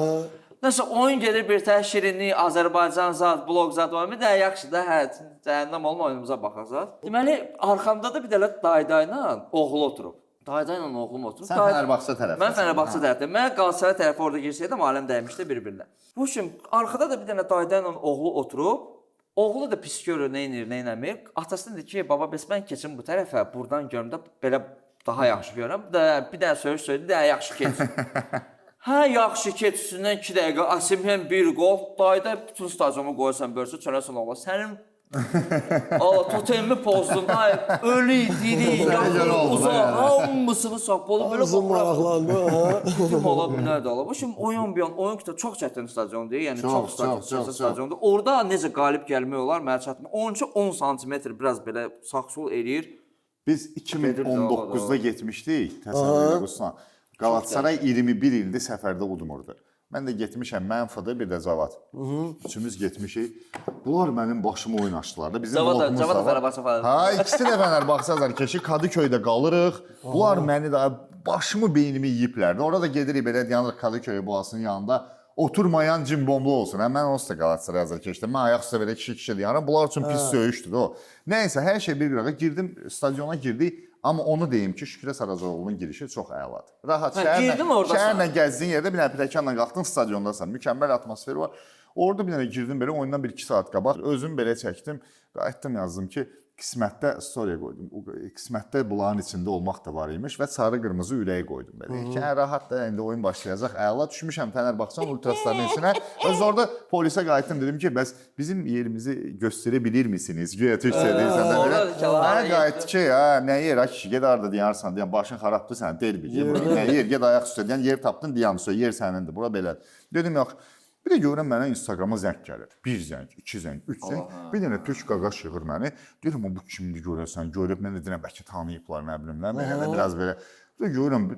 Nəsə oyun gedir bir tər şirinlik, Azərbaycan zat, blok zat oyunu da yaxşı da, hə, cəhənnəm olma oyunumuza baxacaq. Deməli, arxamda da bir dələ daydayla oğlu oturub. Daydayla oğlum oturub. Sən Fenerbahçe tərəfdə. Mən Fenerbahçe tərəfdə. Mən Qalatasaray tərəfə orada girsəydim, aləm dəymişdi bir-birinə. Bu üçün arxada da bir dənə daydayla oğlu oturub. Oğlu da pis görür, nə edir, nə eləmir. Atası dedi ki, baba, bəs mən keçim bu tərəfə, buradan görüm də belə daha yaxşı görürəm. Bir dənə söyüş söyledi, daha yaxşı keç. Hə, yaxşı keç üstündən 2 dəqiqə, Asimhen bir qol, dayda bütün stadionu qoyarsan bölsə, çönəsən ola. Sənin totemimi pozdun, ay, ölü, diri, yaxın, uzaq, hamısını sapolub, belə Ağzım maraqlandı, Kim ola bilər də ola. Şimdi oyun kitabı çox çətin stadion deyil, yəni çox stadiondur. Orada necə qalib gəlmək olar, mənə çatmır. Onun üçün 10 sm biraz belə sağ-sol eləyir. Biz 2019-da getmişdik, təsəvvür edirsən. Galatasaray 21 ildir səfərdə udmurdu. Mən də getmişəm, Mənfıda bir də Zavad. Üçümüz getmişik. Bunlar mənim başımı oynaşdılar da. Bizim Zavad Fənərbağçə falan. Ha, ikisi də Fənərbağçə azarkeşi Kadıköydə qalırıq. Bunlar məni də başımı, beynimi yeyiblər. Orada gedirik belə yanırıq Kadıköy boğazının yanında. Oturmayan cimbomlu olsun. Mən onsuz da Galatasaray azarkeşdə. Mən ayaq üstə belə kişi deyirəm. Bunlar üçün pis söyüşdür o. Nəysə, hər şey bir qırağa girdim, stadiona girdik. Amma onu deyim ki, Şükrə Saracoğlu'nun girişi çox əladır. Rahat şəhərlə gəzdiyin yerdə bir dənə pilləkənlə qalxdın, stadiondasan. Mükəmməl atmosferi var. Orada bir dənə girdim belə, oyundan 1-2 saat qabaq özüm belə çəkdim. Qayıtdım, yazdım ki, qismətdə story qoydum. Qismətdə bunların içində olmaq da var imiş və sarı-qırmızı ürək qoydum belə. Ki, rahat da indi oyun başlayacaq. Əla düşmüşəm Fənərbağçanın ultrasların içinə. Öz orada polisə qayıtdım, dedim ki, bəs bizim yerimizi göstərə bilirmisiniz? Güya türkçə deyirsən də belə. Mənə qayıtdı ki, nə yer kişi, ged arada deyarsan, deyən başın xarabdır sən, deyil bil. Nə yer, ged ayaq üstə deyən yer tapdın, deyən yer sənindir. Bura belə. Dedim yox. Bir də görürəm mənə Instagrama zəng gəlir. 1 zəng, 2 zəng, 3 zəng. Bir dənə türk qaqaş yığır məni. Deyirəm bu kimdir görəsən? Görüb mən də deyirəm bəlkə tanıyıblar, nə bilim nə. Belə biraz belə. Bir də görürəm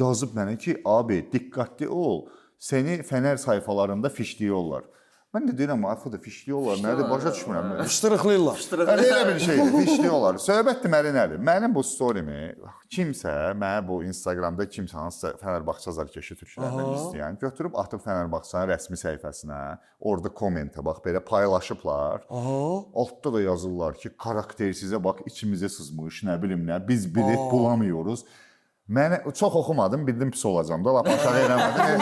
yazıb mənə ki, abi diqqətli ol. Səni Fənər sayfalarında fişləyirlər. Mən də deyirəm, da fişləyirlər. Nədir? Başa düşmürəm. Fışdırıqlayırlar. Elə bir şeydir, fişləyirlər. Söhbət deməli nədir? Mənim bu storymi kimsə, mənə bu Instagramda kimsə hansısa Fənərbağçə azarkeşi türklərindən istəyən götürüb atıb Fənərbağçanın rəsmi səhifəsinə, orada kommentə bax belə paylaşıblar. Altda da yazırlar ki, karaktersizə bax içimizə sızmış, nə bilim nə, biz bilet bulamıyoruz. Mən çox oxumadım, bildim pis olacam da, lap aşağı eləmədim.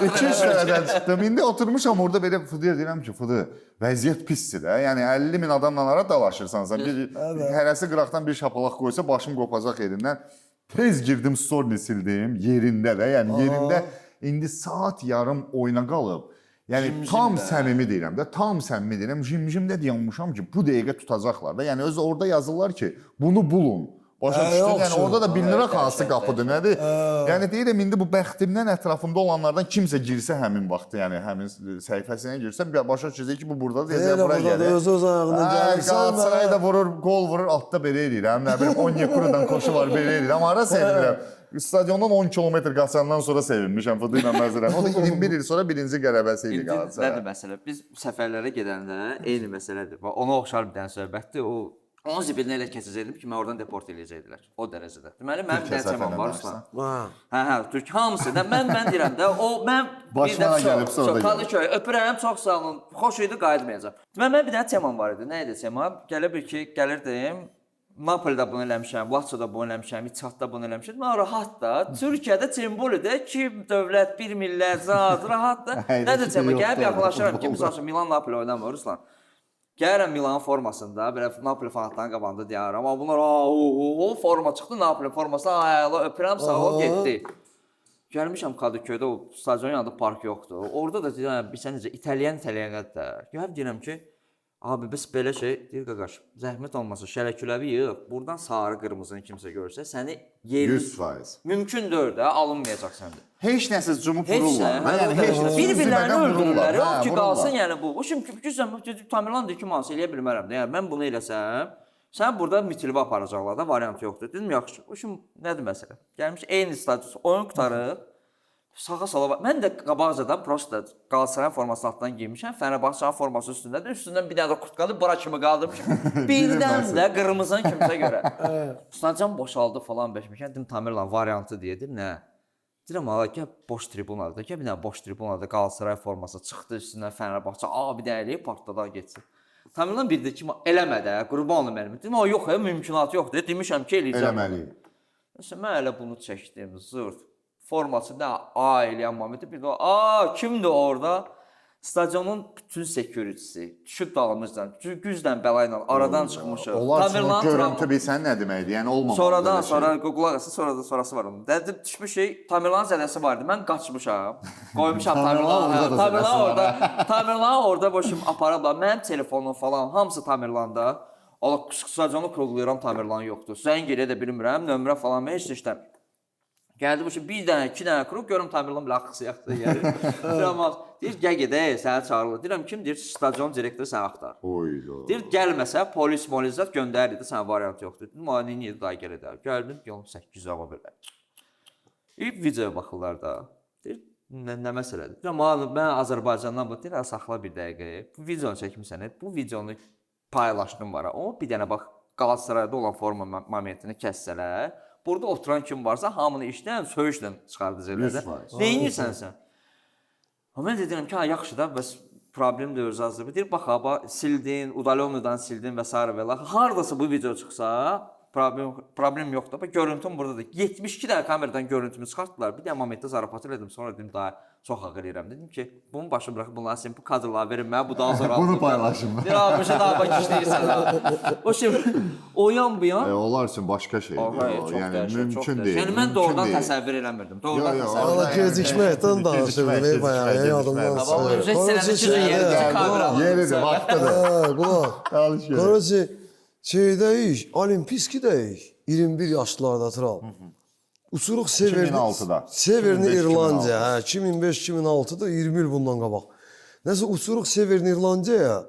2-3 dənədən çıxdım. İndi oturmuşam orada belə Fıdıya deyirəm ki, Fıdı, vəziyyət pisdir də. Yəni 50 min adamla ara dalaşırsansa, hərəsi qıraqdan bir şapalaq qoysa başım qopacaq yerindən. Tez girdim, story sildim, yerində də, yəni yerində indi saat yarım oyuna qalıb. Yəni tam səmimi deyirəm də, tam səmimi deyirəm. Jimdə dayanmışam ki, bu dəqiqə tutacaqlar da. Yəni öz orada yazırlar ki, bunu bulun. Başa düşdün? Yəni orada da bilinirək hansı qapıdır, nədir? Yəni deyirəm indi bu bəxtimdən ətrafımda olanlardan kimsə girsə həmin vaxt, yəni həmin səhifəsinə girsə, başa düşəcək ki, bu burdadır, deyəcək bura gəlir. Öz ayağına gəlirsən. Galatasaray da vurur, gol vurur, altda belə eləyirəm. Nə bilim Onyekurudan koşu var, belə eləyirəm. Ara sevinirəm. Stadiondan 10 kilometr qaçandan sonra sevinmişəm Fıdı ilə məzərəm. O da 21 il sonra birinci qələbəsi idi Galatasaray. Nədir məsələ? Biz səfərlərə gedəndə eyni məsələdir. Ona oxşar bir dənə söhbətdir. Onun zibilinə elə keçəcəkdim ki, mən oradan deport eləyəcəkdilər. O dərəcədə. Deməli, mənim bir dənə təmam var, Ruslan. Hə, Türk hamısı. Mən deyirəm də, mən başına gəlib sonra da Kadıköy, öpürəm, çox sağ olun. Xoş idi, qayıtmayacağam. Deməli, mən bir dənə temam var idi. Nə idi temam? Gəlirdim, Napolidə bunu eləmişəm, Lazio'da bunu eləmişəm, İttihatda bunu eləmişəm. Mən rahat da, Türkiyədə Timbolidə 2 dövlət, 1 millət, zat, rahat da. Nədir tema? Gəlib yaxınlaşıram ki, məsəl üçün Milan Napoli oynamır, Ruslan. Gəlirəm Milanın formasında, belə Napoli fanatlarının qabağında deyirəm. Amma bunlar o forma çıxdı, Napoli formasına ayaqla öpürəm, sağ ol, getdi. Gəlmişəm Kadıköydə, o stadion yanında park yoxdur. Orada da deyirəm, bilsən necə İtalyanlar da. Gəlib deyirəm ki, abi biz belə şey, deyir qaqaş, zəhmət olmasa şərəküləvi yığ, buradan sarı qırmızını kimsə görsə, səni 100%. Mümkün deyil də, alınmayacaq səndə. Heç nəsə cumub vururlar. Yəni heç nəsə. Bir-birlərini öldürürlər. Yox ki, qalsın yəni bu. O şimdi Tamerlan deyir ki, hansı eləyə bilmərəm də. Yəni mən bunu eləsəm, sən burada mitilvi aparacaqlar da, variant yoxdur. Dedim, yaxşı. O şimdi nədir məsələ? Gəlmiş eyni status, oyun qutarıb, sağa sola. Mən də qabaqcadan prosta Galatasaray formasını altdan giymişəm, Fənərbağçanın forması üstündədir. Üstündən bir dənə də kurtqalı bura kimi qaldım ki, birdən də qırmızını kimsə görə. Stadion boşaldı falan beşmişən. Dedim, Tamerlan variantı dedim, nə? Deyirəm, gəl boş tribunada, gəl bir dənə boş tribunada Galatasaray forması çıxdı üstündən Fənərbağça, bir dənə eləyib partladı getsin. Tamerlan bir də ki, eləmədə, qurban olum mənim. Dedim, yox, mümkünatı yoxdur. Demişəm ki, eləyəcəm. Eləməliyim. Məsələn, mən elə bunu çəkdim, zırt. Forması da eləyən momenti bir də, kimdir orada? Stadionun bütün security'si düşüb dalımızdan, güclə bəla ilə aradan çıxmışıq. Onlar üçün o Tamerlan görüntü travma- bilsən nə deməkdir? Yəni olmamalı. Sonra qulaq asın, sonrası var onun. Dədim düşmüşük, Tamerlan zədəsi vardı. Mən qaçmışam. Qoymuşam Tamerlan. Tamerlan orada boşum aparıblar. Mənim telefonum falan hamısı Tamerlanda. Allah stadionu kurgulayıram, Tamerlan yoxdur. Zəng eləyə də bilmirəm, nömrə falan heç nə işləmir. Gəldi bu bir dənə, iki dənə kurub görüm Tamerlan belə axısı yaxdı yəni. Deyir gəl gedək, səni çağırırlar. Deyirəm kim? Deyir stadion direktoru səni axtar. Oydu. Deyir gəlməsə polis molizat göndərirdi, sən variant yoxdur. Dedim nə niyə daha gələ də. Gəldim yolum 800 ava belə. Videoya baxırlar da. Deyir nə məsələdir? Deyirəm mən Azərbaycandan bu deyir saxla bir dəqiqə. Bu videonu çəkmisən. Bu videonu paylaşdım var. O bir dənə bax Qalatasarayda olan forma momentini kəssələr. Burada oturan kim varsa hamını işdən, söyüşlə çıxardacaqlar. Nəyinirsən sən? Mən də deyirəm ki, yaxşı da, bəs problem deyirik azdır. Deyir, bax, sildin, Udalyonudan sildin və s. və la. Hardasa bu video çıxsa, problem yoxdur. Bax, görüntüm buradadır. 72 dəqiqə kameradan görüntümü çıxartdılar. Bir də momentdə zarafat elədim. Sonra dedim, daha çox ağır eləyirəm. Dedim ki, bunu başa bıraxıb bunları sən bu kadrları verin mənə, bu daha sonra bunu paylaşım. Deyir, abi, şey daha bax işləyirsən. O şey, o yan bu yan. Onlar üçün başqa şeydir. Yəni mümkün deyil. Yəni mən doğrudan təsəvvür eləmirdim. Doğrudan təsəvvür Valla gecikməkdən danışırdı. Bayağı yadımdan çıxır. Yeridir, vaxtıdır. Qulaq. Qaracı, şeydəyik, olimpiskidəyik. 21 yaşlılarda Tural. Uçuruq Severni İrlandiya, 2005-2006'da 20 il bundan qabaq. Nəsə uçuruq Severni İrlandiyaya.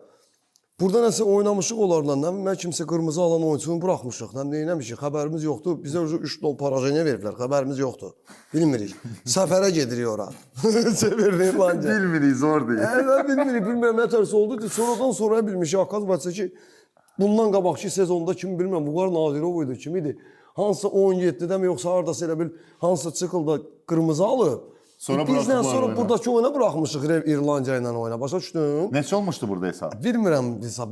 Burada nəsə oynamışıq onlarla, mən kimsə qırmızı alan oyuncunu buraxmışıq, neynəmişik, xəbərimiz yoxdur. Bizə 3-0 parajeniya veriblər, xəbərimiz yoxdur. Bilmirik. Səfərə gedirik ora. Severni İrlandiya. Bilmirik, zor deyil. Bilmirəm, nə tərsi oldu. Sonradan sonra bilmişik, Akaz ki, bundan qabaqki sezonda kim bilmirəm, Buqar Nadirov idi, kim idi? Hansı 17-də mi yoxsa hardasa elə bil, hansı çıxılda qırmızı alıb. Bizdən sonra buradakı oyuna buraxmışıq İrlandiya ilə oyuna. Başa düşdün? Neçə olmuşdu burada hesab? Bilmirəm hesab.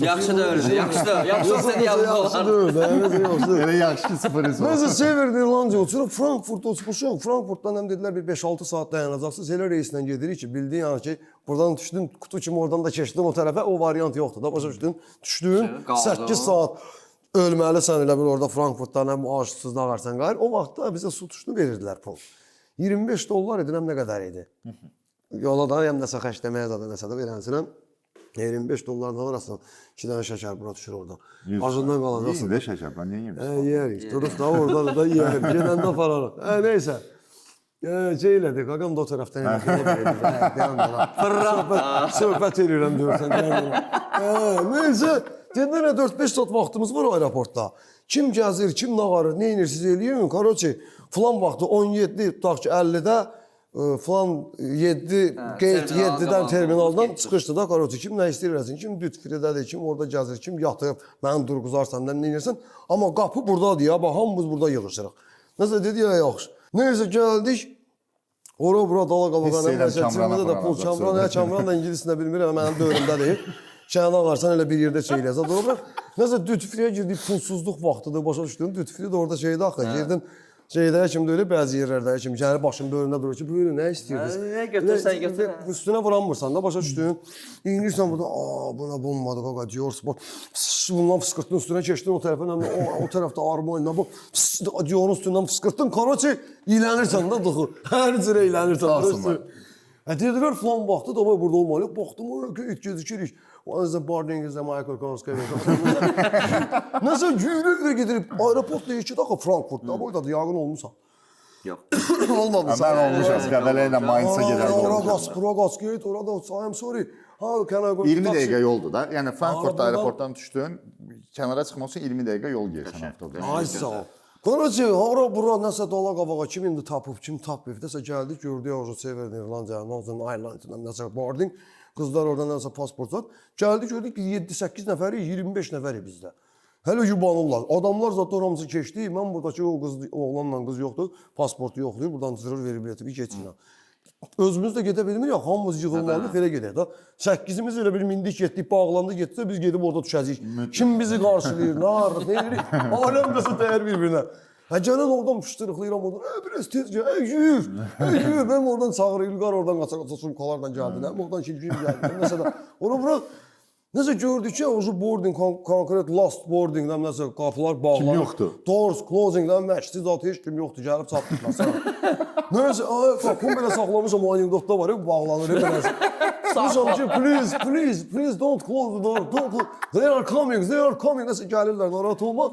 Yaxşı da öyle, yaxşı olsa yaxşı. Elə yaxşı ki 0-0. Nəsə Severni İrlandiya uçuruq, Frankfurtda uçmuşuq. Frankfurtdan həm dedilər bir 5-6 saat dayanacaqsınız. Elə reislə gedirik ki, bildiyin yəni ki, buradan düşdün, kutu kimi oradan da keçdin o tərəfə, o variant yoxdur da. Başa düşdün? Düşdün, 8 saat ölməlisən elə bil orada Frankfurtdan həm aşısız dağarsan qayır. O vaxtda bizə su tuşunu verirdilər pul. 25 dollar edirəm nə qədər idi? Yola da həm nəsə xərcləməyə zaten nəsə də verənsinəm. 25 dolların alarsan 2 dənə şəkər bura düşür orada. Acından qalacaqsın. Yiyin də şəkər, ben niyə yemirəm? Yerik. Duruq da orada da yerim. Gedəndə apararıq. Neysə. Şey elədik, qaqam da o tərəfdən söhbət edirəm diyorsan. Neysə. Dedilər 4-5 saat vaxtımız var aeroportda. Kim gəzir, kim nağarır, nə inirsiz eləyin. Karoçi, filan vaxtı 17, tutaq ki 50-də, filan 7, qeyd 7-dən terminaldan çıxışdı da Karoçi. Kim nə istəyirsən, kim Dütfridədir, kim orada gəzir, kim yatıb, mənim durğuzarsan, nə inirsən. Amma qapı buradadır ya, bax, hamımız burada yığışırıq. Nəsə dedi ya, yaxşı. Neysə gəldik, ora bura dala qabağa, Çimdə də pul, Kamran da ingilisində bilmirəm, mənim dövrümdə deyil. Şəhən ağarsan elə bir yerdə çeyləyəsən. Doğru. Nəsə Dütfriyə girdik, pulsuzluq vaxtıdır, başa düşdün. Dütfri də orada şeydə axı, girdin. Şeydə kim deyir, bəzi yerlərdə kim gəlir başın böyründə durur ki, buyurun, nə istəyirsiniz? Nə götürsən, götür. Üstünə vuranmırsan da, başa düşdün. İnirsən burada, buna bulmadı, qaqa, Dior Sport. Bundan fıskırtdın, üstünə keçdin o tərəfə, o tərəfdə Armani, bu Dior'un üstündən fıskırtdın, Karoçi, iylənirsən da dıxı. Hər cürə iylənirsən. Dedilər, filan vaxtı da burada olmalıyıq. Baxdım, gecikirik. Ondan Bardingizdə Michael Konskaya. Nəsə gülür gedirib, aeroportda 2 dəqiqə Frankfurtda, boyda da yağın olmuşsan. Yox. Olmadı. Mən olmuşam, Qəbələ ilə Mainz'a gedərdim. Orada geyit, orada I'm sorry. 20 dəqiqə yoldur da. Yəni Frankfurt aeroportdan düşdün, kənara çıxmaq üçün 20 dəqiqə yol gəlsən avtobusda. Ay sağ ol. Qaracı, hara bura nəsə dala qabağa kim indi tapıb, kim tapıb. Nəsə gəldik, gördük orada Severni İrlandiya, Northern Ireland-dan nəsə boarding. Qızlar oradan nəsə pasport var. Gəldik, gördük ki 7-8 nəfəri, 25 nəfəri bizdə. Hələ yubanırlar. Adamlar zaten hamısı keçdi. Mən buradakı o qız, oğlanla qız yoxdur. Pasportu yoxdur. Buradan zırır verib biletimi keçinə. Özümüz də gedə bilmirik. Hamımız yığılmalıyıq, elə gedək də. 8-imiz elə bir mindik, getdik, bağlandı, getsə biz gedib orada düşəcəyik. Kim bizi qarşılayır, nə arıq, nə edirik? Aləm nəsə dəyər bir-birinə. Gələn oradan fışdırıqlayıram oradan. Biraz tez gəl. Yürü. Yürü. Mən oradan çağırır, İlqar oradan qaça-qaça sumkalarla gəldi. Mən oradan kim gəldi. Məsələn, onu bura necə gördük ki, o boarding konkret last boardingdən nəsə qapılar bağlanır. Kim yoxdur? Doors closingdən məşqçi zat heç kim yoxdur. Gəlib çatdıq məsələn. Nəysə, qapını belə saxlamışam o anekdotda var ya, bağlanır belə. Saxlamışam ki, please don't close the door. Don't close. They are coming. Nəsə gəlirlər, narahat olma.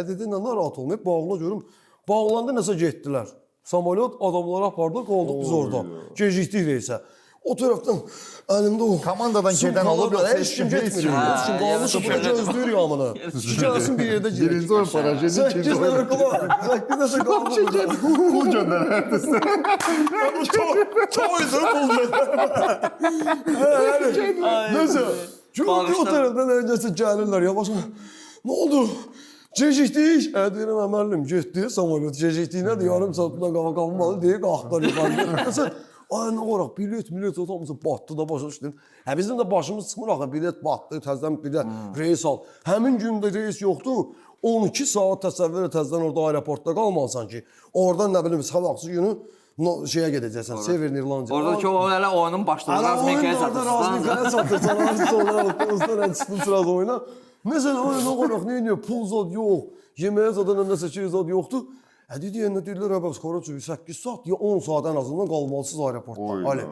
Dedi, nə narahat olma, hep bağla görüm. Bağlandı, nəsə getdilər. Samolyot adamları apardı, qaldık biz orada. Gecikdik reysə. O tərəfdən əlimdə o Komandadan gedən alıb yoxsa heç kim getmir. Heç kim qalmış, burada gözləyir yamını. Gəlsin bir yerdə girir. Birinci oyun parajeni, ikinci oyun. 8 nəsə qaldı burada. Pul göndərərdi. Çoydu pul göndərərdi. Nəsə, çünki o tərəfdən öncəsi gəlirlər, yavaş. Nə oldu? Gecikdik. Deyirəm, əməllim, getdi, samolyot gecikdiyinə də yarım saatdan qava qalmalı deyə qalxdılar yuxarı. Nəsə, aynı olaraq bilet otamızı batdı da başa düşdün. Bizim də başımız çıxmır axı, bilet batdı, təzədən bir də reys al. Həmin gündə reys yoxdur. 12 saat təsəvvür et, təzədən orada aeroportda qalmalısan ki, oradan nə bilim, sabahsı günü şeyə gedəcəksən, Severn İrlandiya. Oradakı o hələ oyunun başladı, Razmikaya satırsan. Razmikaya satırsan, sonra usta çıxdım sıraz oyuna. Məsələn, oyuna qoyaq, nə ediyor, pul zad yox, yeməyə zadan nəsə şey zad yoxdur. Deyirlər, bəs Karaçı 8 saat ya 10 saat ən azından qalmalısınız aeroportda. Ali.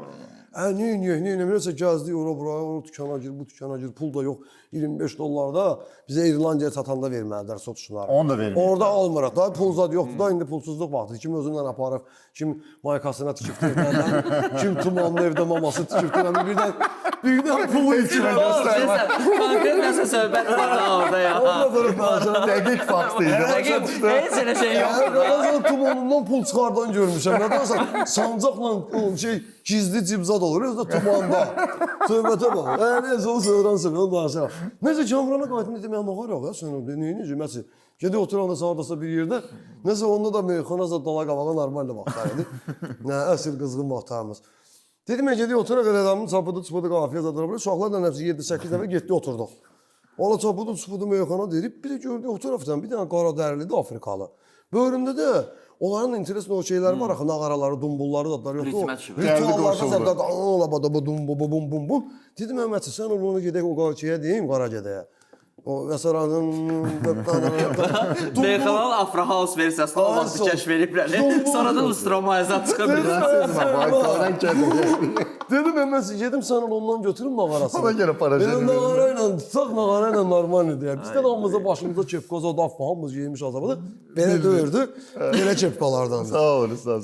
Nəsə gəzdik ora buraya, o dükana gir, bu dükana gir, pul da yox. 25 dollar da bizə İrlandiyaya satanda verməlidirlər satışçılara. Onu da vermir. Orada almırıq da, pul zad yoxdur da, indi pulsuzluq vaxtı. Kim özündən aparıb, kim maykasına tikibdir, kim tumanlı evdə maması tikibdir. Birdən pulu içirəm. Konkret nəsə söhbət var orada ya. Dəqiq fakt idi. Heç elə şey yoxdur. Mən tumanından pul çıxardan görmüşəm. Nədən sancaqla gizli cibzad olur, özü də tumanda. Söhbətə bax. Neysə, o söhransı, onu danışaram. Neysə, Kamrana qayıtım dedim, ya naxaraq ya, sən neyini məsəl. Gedi oturanda sağdasa bir yerdə, nəsə onda da meyxanaza dala qavağa normaldə vaxtlar idi. Əsl qızğın vaxtlarımız. Dedim, gedi oturaq, adamın çapıdı, qafiyə zadıra bilər. Uşaqlarla nəfsi 7-8 nəfər getdi, oturduq. Ola çapıdı, meyxana deyib, bir də gördük o tərəfdən bir dənə qara dərilidir Afrikalı. Bölümdə də onların interesli o şeyləri var axı, nağaraları, dumbulları da yoxdur. Rituallarda da bum. Dedim, Məhmədçi, sən onu gedək o şeyə deyim, Qaragədəyə. O məsələnin Meyxanal Afro House versiyasını o vaxtı kəşf ediblər. Sonradan Ustromayezat çıxa bilir. Dedim, Məhmədçi, gedim sən ondan götürüm nağarasını. Ona görə parajeni. Nağara ilə normal idi. Bizdə hamımıza başımıza kepkoza daf hamımız yemiş azabıda. Belə döyürdü, belə kepkalardan. Sağ ol, sağ ol.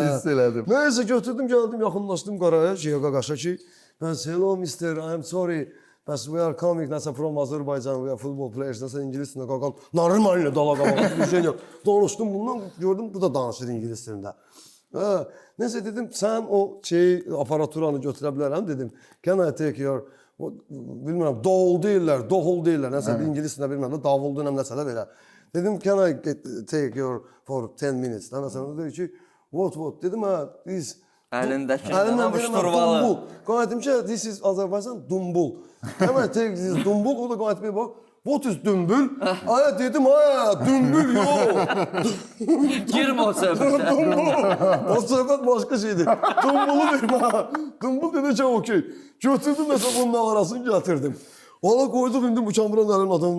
Hiss elədim. Nəysə, götürdüm, gəldim, yaxınlaşdım qaraya, Qaqaşa ki, hello mister, I'm sorry, but we are coming, nəsə from Azərbaycan, we are football players, nəsə ingilis dilində qalqan, narım ilə dala qalqan, bir şey yox. Danışdım bundan, gördüm, bu da danışır ingilis dilində. Nəysə dedim, sən o aparaturanı götürə bilərəm, dedim, can I take your, bilmirəm, davul deyirlər, nəsə ingilis dilində bilmirəm, davul deyirəm, nəsə də belə. Dedim, can I take your for 10 minutes, nəsə deyir ki, what, dedim, this, Əlindəki turvalı. Qayıtdım ki, this is Azərbaycan dumbul. Hemen tek this dumbul, o da qayıtıb bir bak. What is dümbül? Ay dedim, dümbül yox. Girmə o söhbətə. O söhbət başqa şeydir. Dumbulu vermə. Dumbul dedi ki, okey. Götürdüm mesela bunun nağarasını gətirdim. Valla koyduk indi bu Kamran elin adam.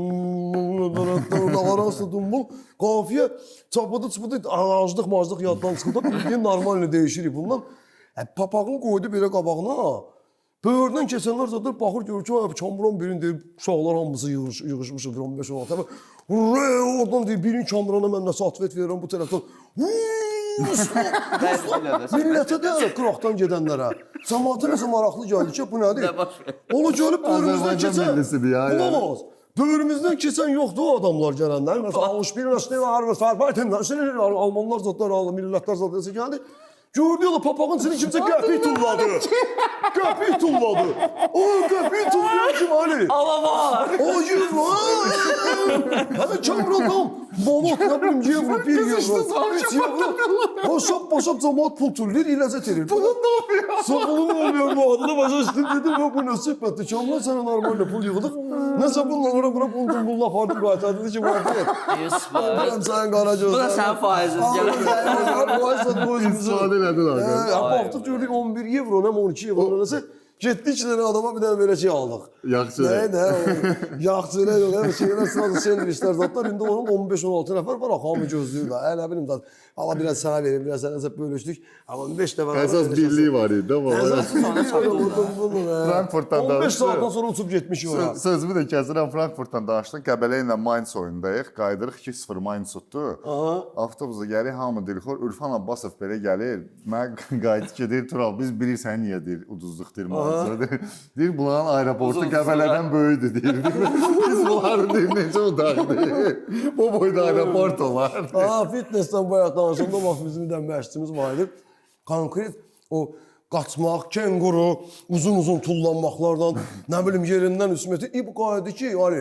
Nağarası dumbul. Qafiyə çapıdı, ağaclıq yaddan çıxdı. Bildiğin normalini değişirik bundan. Papağını koydu belə qabağına. Böyürdən keçənlər zaten baxır görür ki, Kamran birini deyir, uşaqlar hamısı yığışmışıq 15-16 təbə. Oradan deyir, birini Kamrana mən nəsə atvet verirəm bu tərəfdən. Millətə deyir, qıraqdan gedənlərə. Cəmaata nəsə maraqlı gəldi ki, bu nədir? Onu görüb böyrümüzdən keçən. Olamaz. Böyrümüzdən keçən yoxdur o adamlar gələnlər. Məsələn, Alışbir, Almanlar zatlar, millətlər zatlar gəldi. Gördü ya da papağın seni kimse qəpik tulladı. Qəpik tulladı. O qəpik tullayan kim Ali? Alamar. O yürü. Hələ Kameradan manat, nə bilim, evro, 1 evro, 3 evro. Başap cəmaət pul türlür, ləzzət edir. Bunun ne oluyor? Bunun ne oluyor bu adına başa düşdüm dedim, bu nə söhbətdir. Kamera sənə normalde pul yığdıq. Nəsə bununla ora pul apardım qaytardı dedi ki, var deyil. Benim sənin qara gözlərin. Bu da sənin faizin. Faizlə boyumuzu. İstifadə elədin abi. Baxdıq gördük 11 evro, nə 12 evro nəsə. Getdik 2 dənə adama bir dənə belə şey aldıq. Yaxşı. Nə? Yaxçılar yox, hər şeylər sırada sendviçlər zatlar. İndi onun 15-16 nəfər var, hamı gözləyir də. Nə bilim də. Allah biraz sənə verim, biraz sənə bölüşdük. Amma 5 nəfər. Əsas birliyi var idi, var. Frankfurtdan 15 saatdan sonra uçub getmişik ora. Sözümü də kəsirəm, Frankfurtdan danışdıq. Qəbələ ilə Mainz oyundayıq. Qayıdırıq 2-0 Mainz tutdu. Avtobusda gəlir, hamı dilxor. Ürfan Abbasov belə gəlir. Mən qayıdıb gedir, Tural, biz bilirik sən niyə deyir, uduzluq deyir Mainz. Deyir, bunların aeroportu Qəbələdən böyüdür deyir. Biz bunları deyir, necə udaqdır. Bu boyda aeroport olar. Fitnessdən bayaq danışanda vaxt bizim də məşqçimiz var idi. Konkret o qaçmaq, kenguru, uzun tullanmaqlardan, nə bilim yerindən üstməti. Bu qayıdı ki, yani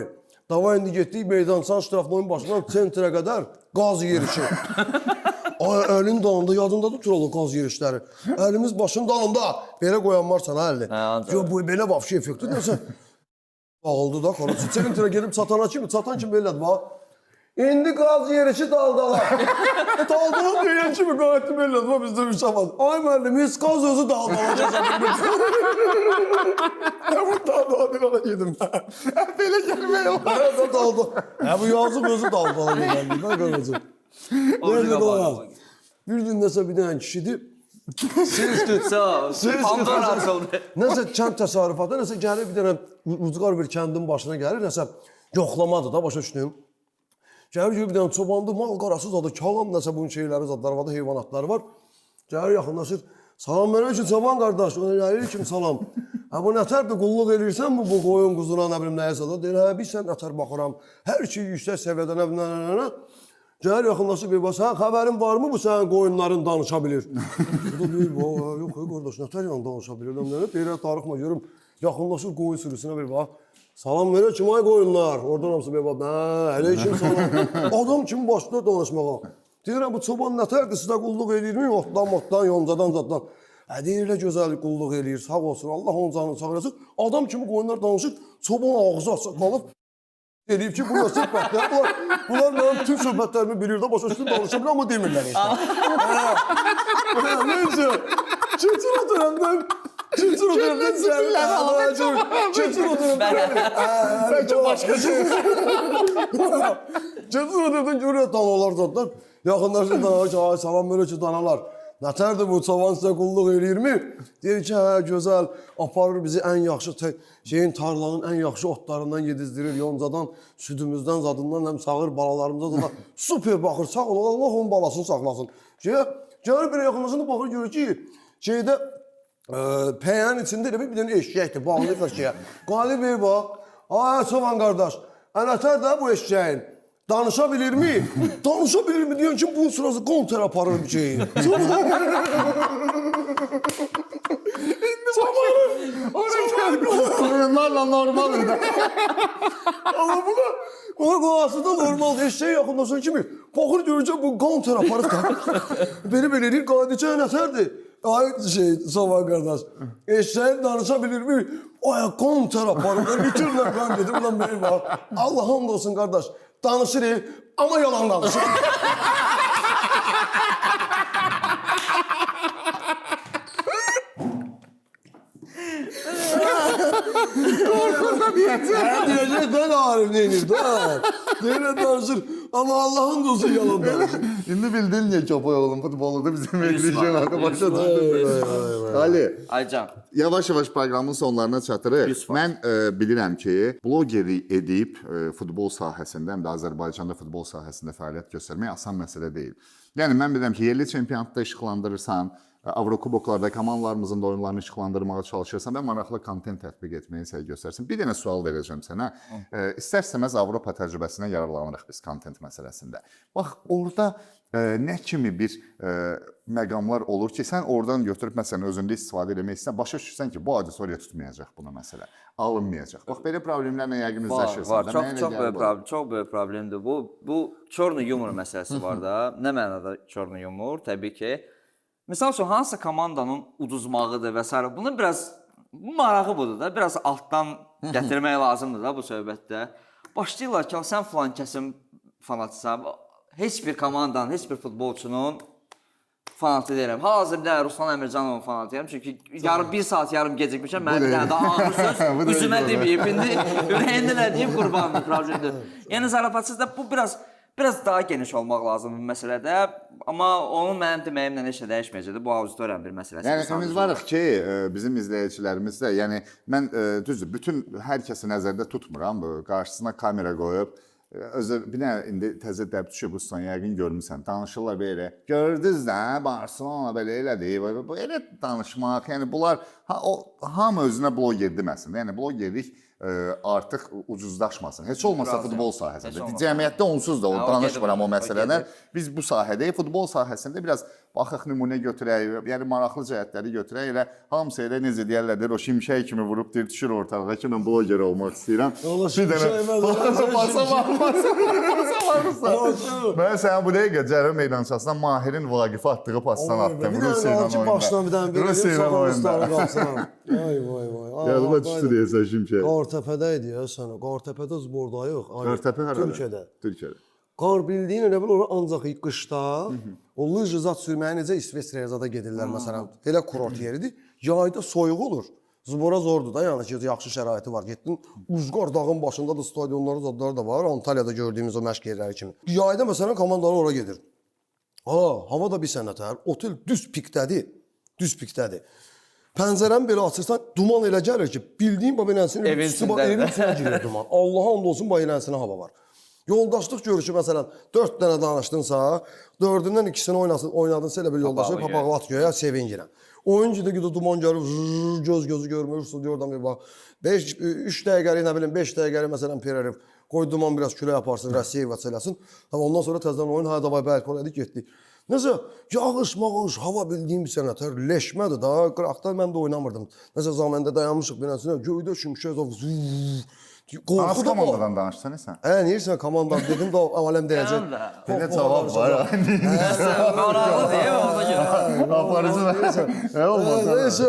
davay indi getdik meydançan ştrafların başından sentrə qədər qaz yerişi. Əlin dalında, yadındadır Turalı qaz yerişləri. Əlimiz başın dalında, belə qoyan varsan əlini. Yox, bu belə vəfşi effekti deyəsən. Dağıldı da, qarası. Sentrə gelib çatan kimi belədir, bax. İndi qaz yerişi daldalar. Daldalar deyən kimi qayıtdı belədir, bax bizdə bir şafaz. Ay müəllim, heç qaz özü daldalacaq. Bu daldalar yedim. Belə gəlmək olar. Bu yazıq özü daldalacaq. Bir gün nəsə bir dənə kişidir. Nəsə kənd təsərrüfatı, nəsə gəlir bir dənə ucqar bir kəndin başına gəlir, nəsə yoxlamadır da, başa düşdüm. Gəlir bir dənə çobandı, mal qarasız adı, kalam, nəsə bunun şeyləri, zadları var da, heyvanatları var. Gəlir yaxınlaşır, salam mənə üçün çoban qardaş, ona gəlir kim salam. Bu nətərdir, qulluq eləyirsən bu qoyun quzuna, nə bilim nəyəsə da, deyir, bir sən nətər baxıram, hər şey yüksək səviyyədə, nə bilim, gəlir yaxınlaşır, bir bax, sən xəbərin varmı bu sənin qoyunların danışa bilir? Bu da deyir, yox, qardaş, nətər yəni danışa bilirəm, deyirə tarixmə görüm, yaxınlaşır qoyun sürüsünə bir bax. Salam verə kim ay qoyunlar? Oradan hamısı bir bax, əleykim salam. Adam kimi başlayır danışmağa. Deyirəm, bu çoban nətərdir, sizə qulluq eləyirmi? Otdan, yoncadan, zaddan. Deyirlə gözəl qulluq eləyir, sağ olsun, Allah onun canını sağ eləsin. Adam kimi qoyunlar danışır, çoban ağzı açıq qalıb. Eləyib ki, bunlar söhbətlər, bunlar mənim tüm söhbətlərimi bilir də, başa düşdüm, danışa bilir, amma demirlər işte. Neyse, keçir o dönemdən, keçir o dönemdən görüyor danalar zadlar, yaxınlaşır danalar ki, salam verir ki, danalar. Nətərdir bu, çoban sizə qulluq eləyir mi? Deyir ki, gözəl, aparır bizi ən yaxşı, tarlanın ən yaxşı otlarından yedizdirir, yoncadan, südümüzdən, zadından, həm sağır balalarımıza da super baxır, sağ ol, Allah onun balasını saxlasın. Gəlir bir yaxınlasını baxır, görür ki, pəyənin içində bir dənə eşkəkdir, bağlayırlar ki, qalib bir bax, ay çoban qardaş, nətərdir bu eşkəyin? Danışa bilirmi? Danışa bilirmi diyorsun ki bunun sırası konter aparır bir şeyi. Oyunlarla normal idi. Ama buna aslında normal. Eşeğe yakınlaşan kimi? Bakır görünce bu konter aparır da. Beni değil, qadiçə nətərdir? Ay Soban qardaş, eşeğin danışa bilirmi? Ay konter aparır. Bitirlər ben dedim. Ulan benim var. Allah hamd olsun qardaş. Danışır ama yalan danışır. Korkundan yeter. Diyecek ben Arif neyiniz da. Deyirlər danışır ama Allah'ın dostu yalan danışır. İndi bildin niye Çapay oğlum futbolda bizim eləyəcək adı başa düşdüm. Ali. Aycan. Yavaş-yavaş proqramın sonlarına çatırıq. Mən bilirəm ki, blogerlik edib futbol sahəsində, həm də Azərbaycanda futbol sahəsində fəaliyyət göstərmək asan məsələ deyil. Yəni mən bilirəm ki, yerli çempionatda işıqlandırırsan, Avrokuboklarda komandalarımızın da oyunlarını işıqlandırmağa çalışırsan və maraqlı kontent tətbiq etməyə səy göstərsin. Bir dənə sual verəcəm sənə. İstər-istəməz Avropa təcrübəsindən yararlanırıq biz kontent məsələsində. Bax, orada nə kimi bir məqamlar olur ki, sən oradan götürüb məsələn özündə istifadə etmək istəsən, başa düşürsən ki, bu auditoriya tutmayacaq buna məsələ, alınmayacaq. Bax, belə problemlərlə yəqin üzləşirsən. Çox böyük problemdir bu. Bu çornu yumor məsələsi var da. Nə mənada çornu yumor? Təbii ki, misal üçün hansısa komandanın uduzmağıdır və s. Bunu biraz marağı budur da, biraz altdan gətirmək lazımdır da bu söhbətdə. Başlayırlar ki, sən filan kəsim fanatısan. Heç bir komandanın, heç bir futbolçunun fanatı deyirəm. Hazırda Ruslan Əmircanovun fanatıyam. Çünki bir saat yarım gecikmişəm. Mən bir dənə daha ağır söz üzümə deməyib. İndi ürəyində nə deyib qurbandır, problemdir. Yəni zarafatsız da bu biraz daha geniş olmaq lazımdır bu məsələdə. Amma onun mənim deməyimlə heç nə dəyişməyəcəkdir. Bu auditoriyanın bir məsələsi. Yəni ümidvarıq ki, bizim izləyicilərimiz də, yəni mən düzdür, bütün hər kəsi nəzərdə tutmuram. Qarşısına kamera qoyub bir nə indi təzə dəb düşüb bu son yəqin görmüsən. Danışırlar belə. Gördünüz də, Barselona belə elədi. Bu elə danışmaq, yəni bunlar hamı özünə bloger deməsin. Yəni blogerlik artıq ucuzlaşmasın. Heç olmasa futbol sahəsində. Cəmiyyətdə onsuz da danışmıram o məsələdən. Biz bu sahədəyik. Futbol sahəsində biraz baxaq nümunə götürək, yəni maraqlı cəhətləri götürək. Elə hamısı elə necə deyirlər, o şimşək kimi vurub düşür ortalığa ki, mən bloger olmaq istəyirəm. Bir dənə mən sənə bu dəqiqə cərə meydançasından Mahirin Vaqifə atdığı pasdan attım. Rusiya oyunda. Yadıma düşdü deyəsən şimşək. Qartəpədə idi ya sən. Qartəpədə zbordayıq. Qartəpə harada? Türkiyədə. Qar bildiyin elə bil ora ancaq qışda o lıj zat sürməyə necə İsveçrəyə zada gedirlər məsələn. Elə kurort yeridir. Yayda soyuq olur. Zbora zordur da, yəni ki, yaxşı şəraiti var. Getdin Uzqar dağın başında da stadionları zadları da var. Antalyada gördüyümüz o məşq yerləri kimi. Yayda məsələn komandalar ora gedir. Hava da bir sənətər. Otel düz pikdədir. Düz pikdədir. Pəncərəni belə açırsan, duman elə gəlir ki, bildiyin babinənsinin evin içinə girir duman. Allah and olsun, bayilənsinə hava var. Yoldaşlıq görüşü məsələn 4 dənə danışdınsa, 4-ündən 2-sini oynadınsa elə bir yoldaşlıq papaqlat göyə sevinirəm. Oyuncu da duman gəlir, göz-gözü görmür, stüdyodan bir bax. 3 dəqiqəlik, nə bilim 5 dəqiqəlik məsələn pererif. Qoy duman biraz külək aparsın, Rəssiyev eləsin. Ondan sonra təzədən oyun hayda vay bəlkə elədik getdik. Nəsə yağış, hava bildiyim bir sənətər leşmədir da. Qıraqda mən də oynamırdım. Nəsə zamanında dayanmışıq binasına, göydə şimşək hansı komandadan danışsan sən? Neyirsən komandadan dedim də aləm deyəcək. Belə cavab var. Maraqlı deyil, ona görə. Aparıcı olmaz. Neysə,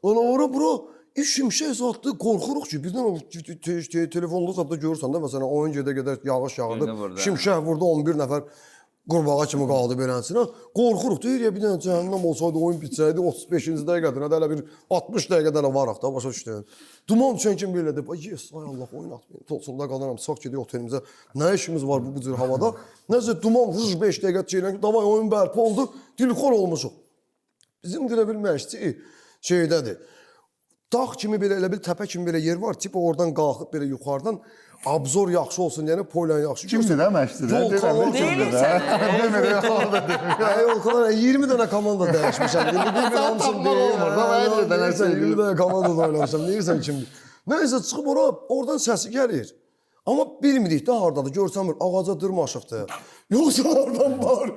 ora bura şimşək zatdı, qorxuruq ki, birdən telefonda zatda görürsən də, məsələn, oyun gedə yağış yağırdı, şimşək vurdu 11 nəfər qurbağa kimi qaldı beləsinə. Qorxuruq, deyir ya, bir dənə cəhənnəm olsaydı, oyun bitsəydi, 35-ci dəqiqədə, hələ bir 60 dəqiqədə də varaq da, başa düşdün. Duman düşən kimi belə deyib, yes, ay Allah, oyun atmayın, tolsunda qalıram, sağ gedik otelimizə, nə işimiz var bu cür havada? Nəsə duman 5 dəqiqə çeylən ki, davay oyun bərpa oldu, dilxor olmuşuq. Bizim dilə bir məşqçi şeydədir. Dağ kimi belə, elə bil təpə kimi belə yer var, tipi oradan qalxıb belə yuxarıdan abzor yaxşı olsun, yəni poylan yaxşı. Kimdir də məşqçidə? Deyirik sənə. Yolkalar 20 dənə komanda dəyişmişəm. İndi bir hamısını deyir. 20 dənə komanda da oynamışam. Deyirsən kimdir? Nəysə çıxıb oradan səsi gəlir. Amma bilmirik də hardadır. Görsən bir ağaca dırmaşıqdır. Yoxsa oradan var.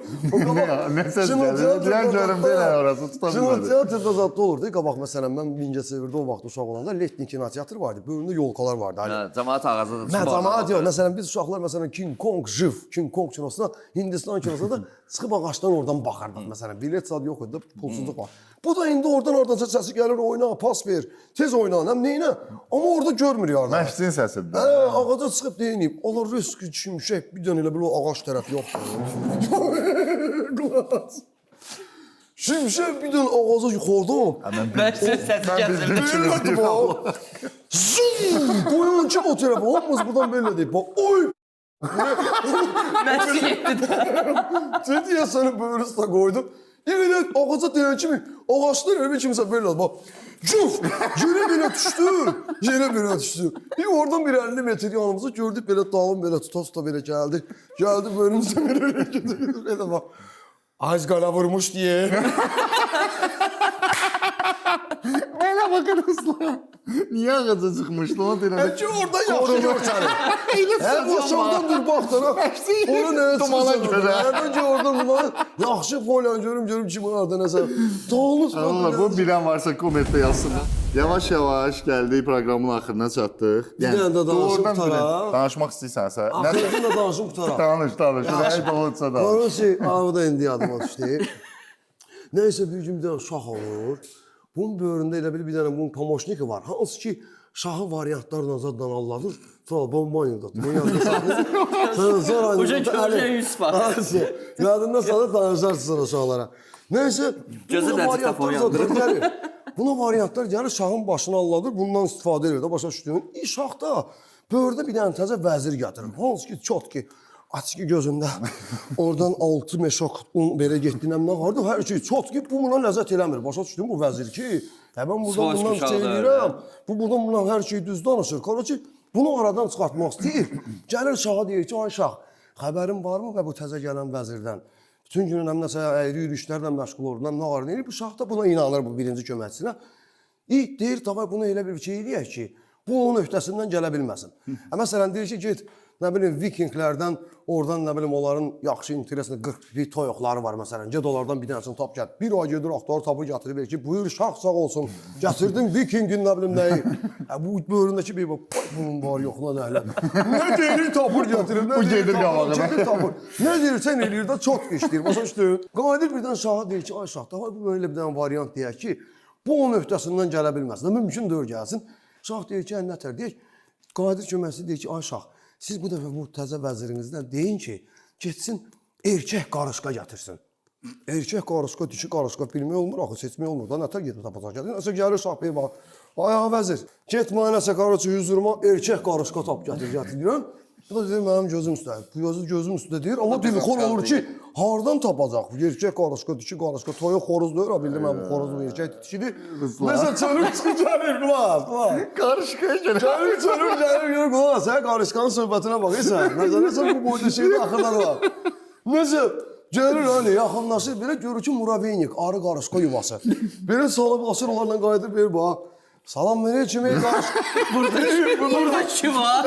Nə səs gəlir? Deyən görüm deyil orası tuta bilmədi. Şimdi teatrda zadda olurdu. Qabaq məsələn mən Mingəçevirdə o vaxt uşaq olanda Letni kinoteatr vardı. Böyründə yolkalar vardı. Cəmaət ağzı da. Cəmaət yox. Məsələn biz uşaqlar məsələn King Kong King Kong kinosuna, Hindistan kinosuna da çıxıb ağacdan oradan baxardıq məsələn. Bilet zad yox idi, pulsuzluq var. Bu da indi oradan səsi gəlir, oyna, pas ver, tez oyna, həm neyinə? Amma orada görmür yardım. Məşqçinin səsidir. Ağaca çıxıb deyinib, onlar risk şimşək bir dənə elə bir o ağac tərəf yoxdur. Şimşək bir dənə ağaca yuxarıdan. Məşqçinin səsi gəlir. Qoyun kim o tərəfə? Hamımız buradan belə deyib. Oy! Məşqçi getdi. Dedi ya səni böyrü üstə qoydum. Elə ağaca deyən kimi ağaçlar elə kimsə belə bax. Cuf! Yerə belə düşdü. Bir oradan bir 50 metr yanımıza gördük belə dağın belə tuta belə gəldi. Gəldi böyrümüzə belə gedir. Elə bax. Az qala vurmuş diye. Mənə baxın Ruslan. Niyə ağaca çıxmışdı onu deyirəm. Bəlkə orada yaxşı görsənir. Hər boşaldan dur baxdana. Onu nə Dumana görə. Bəlkə orada bunu yaxşı falan görüm ki, bunlarda nəsə dağılmış. Allah, bu bilən varsa kommentdə yazsın. Yavaş-yavaş gəldik proqramın axırına çatdıq. Bir dənə də danışım doğrudan qutara. bilin. Danışmaq istəyirsənsə, Axırıncı da danışım qutara. danış. Nə olursa da. Korasi avda indi yadıma düşdü. Nəysə bir gün bir dənə şah olur. Bunun böyründə elə bir dənə bunun pomoşniki var. Hansı ki şahı variantlarla zaddan alladır. Sonra bombayla da. Bu yanında saxlayır. Sonra Uca görəcək yüz var. Yadında sana danışarsın sonra şahlara. Nəysə Gözü buna də variantlar diktafon zaten gəlir. Buna variantlar gəlir, şahın başına alladır. Bundan istifadə edir də başa düşdün. Şah da böyrdə bir dənə təzə vəzir gətirir. Hansı ki çot ki açıq gözündə oradan 6 meşok un belə getdinəm nə vardı? Hər şey çot ki bu buna ləzzət eləmir. Başa düşdün bu vəzir ki, mən buradan bundan şey eləyirəm. Bu buradan bundan hər şey düz danışır. Korasi bunu aradan çıxartmaq istəyir. Gəlir şaha deyir ki, ay şah, xəbərin varmı və bu təzə gələn vəzirdən? Bütün günün həm nəsə əyri yürüyüşlərlə məşğul olur, nə var deyir. Bu şah da buna inanır bu birinci köməkçisinə. Deyir, tamam bunu elə bir şey eləyək ki, bu onun öhdəsindən gələ bilməsin. Məsələn deyir ki, get nə bilim Vikinglərdən oradan nə bilim onların yaxşı interesli 41 toyuqları var məsələn. Get onlardan bir dənəsini tap gətir. Bir ay gedir axtarır, tapır gətirib ki, buyur şah sağ olsun. Gətirdim Vikingin nə bilim nəyi. Bu böyründəki bir bunun var yoxuna nə elə. Nə deyir tapır gətirir. Bu gedir qabağa. Gedir tapır. Nə deyirsən eləyir də çox işləyir. Başa düşdün? Qadir birdən şaha deyir ki, ay şah, daha belə bir dənə variant deyək ki, bu onun öhdəsindən gələ bilməsin. Mümkün deyil gəlsin. Şah deyir ki, nətər deyək. Qadir köməkçisi deyir ki, ay şah, siz bu dəfə bu təzə vəzirinizdən deyin ki, getsin erkək qarışqa gətirsin. Erkək qarışqa, dişi qarışqa bilmək olmur, axı seçmək olmur da, nətər gedib tapacaq gəlir. Nəsə gəlir şah bey bax, ay vəzir, get mənə nəsə qarıcı hüzuruma erkək qarışqa tap gətirirəm. Bu da deyir, mənim gözüm üstədir. Bu gözüm üstə deyir, amma dilxor olur ki, hardan tapacaq? Erkək qarışqa, dişi qarışqa, toyuq xoruzdur, bildim mən bu xoruz bu erkək dişidir. Nəsə çönür gəlir, bax. Qarışqaya gəlir. Gəlir, qulaq, sən qarışqanın söhbətinə baxırsan. Nəzərləsən bu boyda şeydə axırlar var. Nəsə, gəlir hani, yaxınlaşır, belə görür ki, Muraveynik, arı qarışqa yuvası. Belə salıb asır, onlarla qayıdır, bir bax. Salam verəcəm, ey qarışqa. Burada kim var?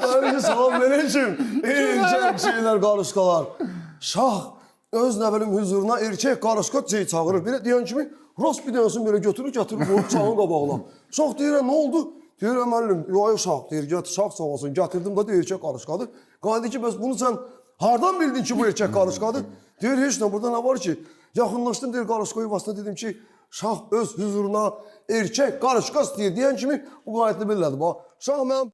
Qarışqa, salam verəcəm. Erkək şeylər, qarışqalar. Şah öz nə bilim hüzuruna erkək qarışqa çağırır. Belə deyən kimi, rast bir dənəsini belə götürür, gətirib onu çağın qabağına. Şah deyir, nə oldu? Deyir, müəllim, yox şah, deyir, şah sağ olsun, gətirdim da deyir, erkək qarışqadır. Qaydı ki, bəs bunu sən hardan bildin ki, bu erkək qarışqadır? Deyir, heç nə, burada nə var ki? Yaxınlaşdım, deyir, qarışqa yuvasına dedim ki, şah öz hüzuruna erkək qarışqa istəyir deyən kimi bu qayətli billədi. Bax, şah mənim...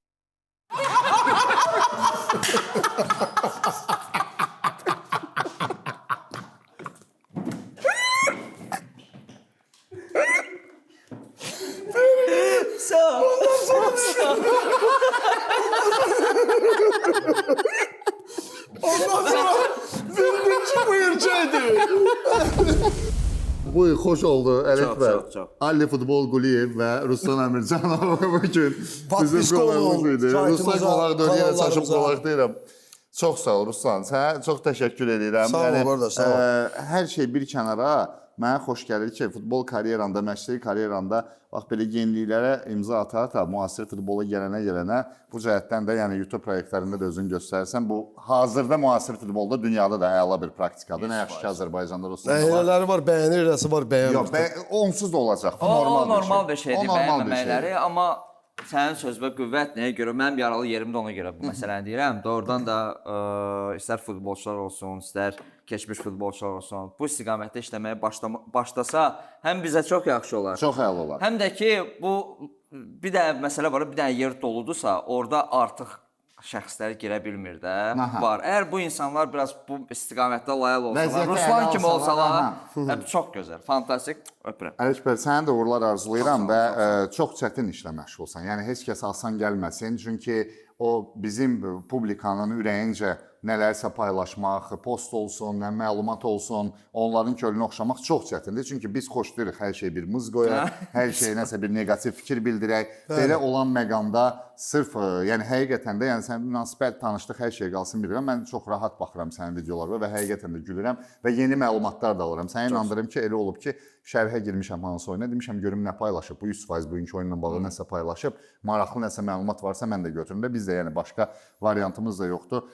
Sağ ol. Ondan sonra bildim ki bu erkəkdir. Bu xoş oldu Əlif Çox, bəy. çox. Ali Futbol Quliyev və Ruslan Əmircanov bugün bizim qonağımız idi. Ruslan qonaq dönüyə çaşıb qonaq deyirəm. Çox sağ ol Ruslan. Sənə çox təşəkkür edirəm. Sağ ol qardaş, sağ ol. Hər şey bir kənara mənə xoş gəlir ki, futbol karyeranda, məşqçilik karyeranda bax belə yeniliklərə imza ata-ata müasir futbola gələnə bu cəhətdən də yəni YouTube proyektlərində də özünü göstərsən, bu hazırda müasir futbolda dünyada da əla bir praktikadır. Nə yaxşı ki, Azərbaycanda Ruslan var. Bəyənələri var, bəyənirləsi var, bəyənmir. Yox, onsuz da olacaq. Bu O normal bir şeydir, bəyənməməkləri, amma sənin söz və qüvvət nəyə görə? Mənim yaralı yerim də ona görə bu məsələni deyirəm. Doğrudan da istər futbolçular olsun, istər keçmiş futbolçular olsun, bu istiqamətdə işləməyə başlasa, həm bizə çox yaxşı olar. Çox əla olar. Həm də ki, bu bir də məsələ var, bir dənə yer doludursa, orada artıq şəxslər girə bilmir də. Var. Əgər bu insanlar biraz bu istiqamətdə layihə olsalar, Ruslan kimi olsalar, çox gözəl, fantastik, öpürəm. Əlif bəy, sənə də uğurlar arzulayıram və çox çətin işlə məşğulsan. Yəni heç kəs asan gəlməsin, çünki o bizim publikanın ürəyincə nələrsə paylaşmaq, post olsun, nə məlumat olsun, onların kölünü oxşamaq çox çətindir. Çünki biz xoşlayırıq hər şey bir mız qoyaq, hər şeyə nəsə bir neqativ fikir bildirək. Belə olan məqamda sırf, yəni həqiqətən də, yəni sən münasibət, tanışlıq, hər şey qalsın bilirəm. Mən çox rahat baxıram sənin videolarına və həqiqətən də gülürəm və yeni məlumatlar da alıram. Səni inandırım ki, elə olub ki, şərhə girmişəm hansı oyuna, demişəm görüm nə paylaşıb. Bu 100% bugünkü oyunla bağlı nəsə paylaşıb, maraqlı nəsə məlumat varsa mən də götürüm və biz də yəni başqa variantımız da yoxdur.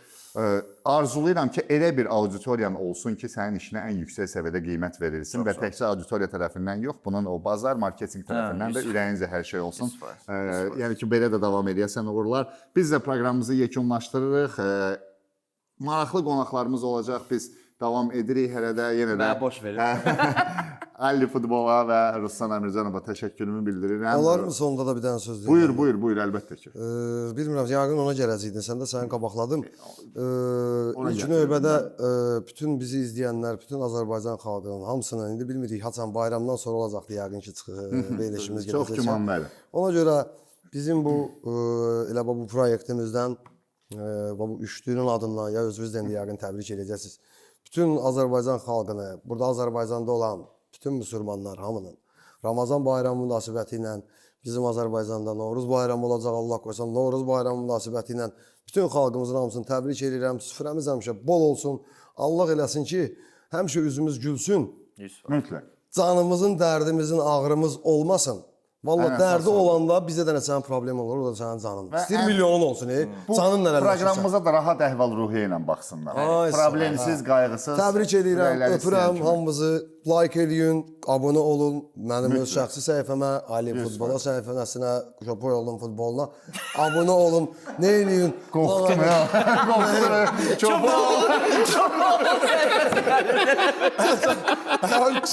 Arzulayıram ki, elə bir auditoriyan olsun ki, sənin işinə ən yüksək səviyyədə qiymət verilsin və təkcə auditoriya tərəfindən yox, bunun o bazar, marketinq tərəfindən də ürəyincə hər şey olsun. Yəni ki, belə də davam edəsən uğurlar. Biz də proqramımızı yekunlaşdırırıq. Maraqlı qonaqlarımız olacaq. Biz davam edirik hələ də yenə də. Mən boş verirəm. Ali Futbola və Ruslan Əmircanova təşəkkürümü bildirirəm. Olar mı sonda da bir dənə söz deyim? Buyur, əlbəttə ki. Bilmirəm, yəqin ona gələcəkdin. Sən də səni qabaqladım. İlk növbədə bütün bizi izləyənlər, bütün Azərbaycan xalqının hamısına indi bilmirik, haçan bayramdan sonra olacaqdı yəqin ki, verilişimiz gələcək. Çox güman bəli. Ona görə bizim bu elə bu proyektimizdən bu üçlünün adından ya özünüzdən də yəqin təbrik edəcəksiniz. Bütün Azərbaycan xalqını, burada Azərbaycanda olan bütün müsəlmanlar hamının Ramazan bayramı münasibəti ilə bizim Azərbaycanda Novruz bayramı olacaq, Allah qoysun. Novruz bayramı münasibəti ilə bütün xalqımızın hamısını təbrik edirəm. Süfrəmiz həmişə bol olsun. Allah eləsin ki, həmişə üzümüz gülsün. Mütləq. Canımızın, dərdimizin, ağrımız olmasın. Vallahi dərdi olanda bizə də sənin problem olur, o da sənin canın. İstir milyonun olsun, canın nələr Proqramımıza da rahat əhval-ruhiyyə ilə baxsınlar. Problemsiz, qayğısız. Təbrik edirəm, öpürəm hamınızı. Like eləyin, abunə olun. Mənim öz şəxsi səhifəmə, Ali Futbola səhifəsinə, Şopoy oldum futboluna. Abunə olun. Nə eləyin? Qorxdum ya.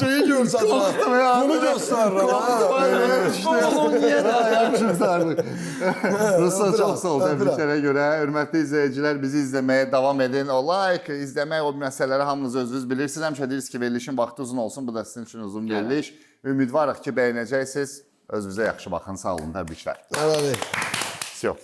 Şeyi görsən. Bunu göstərirəm. Ruslan çox sağ ol təbriklərə görə. Hörmətli izləyicilər, bizi izləməyə davam edin. O like, izləmək, o məsələləri hamınız özünüz bilirsiniz. Həmişə deyirsiniz ki, verilişin vaxtı uzun olsun. Bu da sizin üçün uzun veriliş. Ümidvarıq ki, bəyənəcəksiniz. Özünüzə yaxşı baxın. Sağ olun, təbriklər. Hadi. Всё.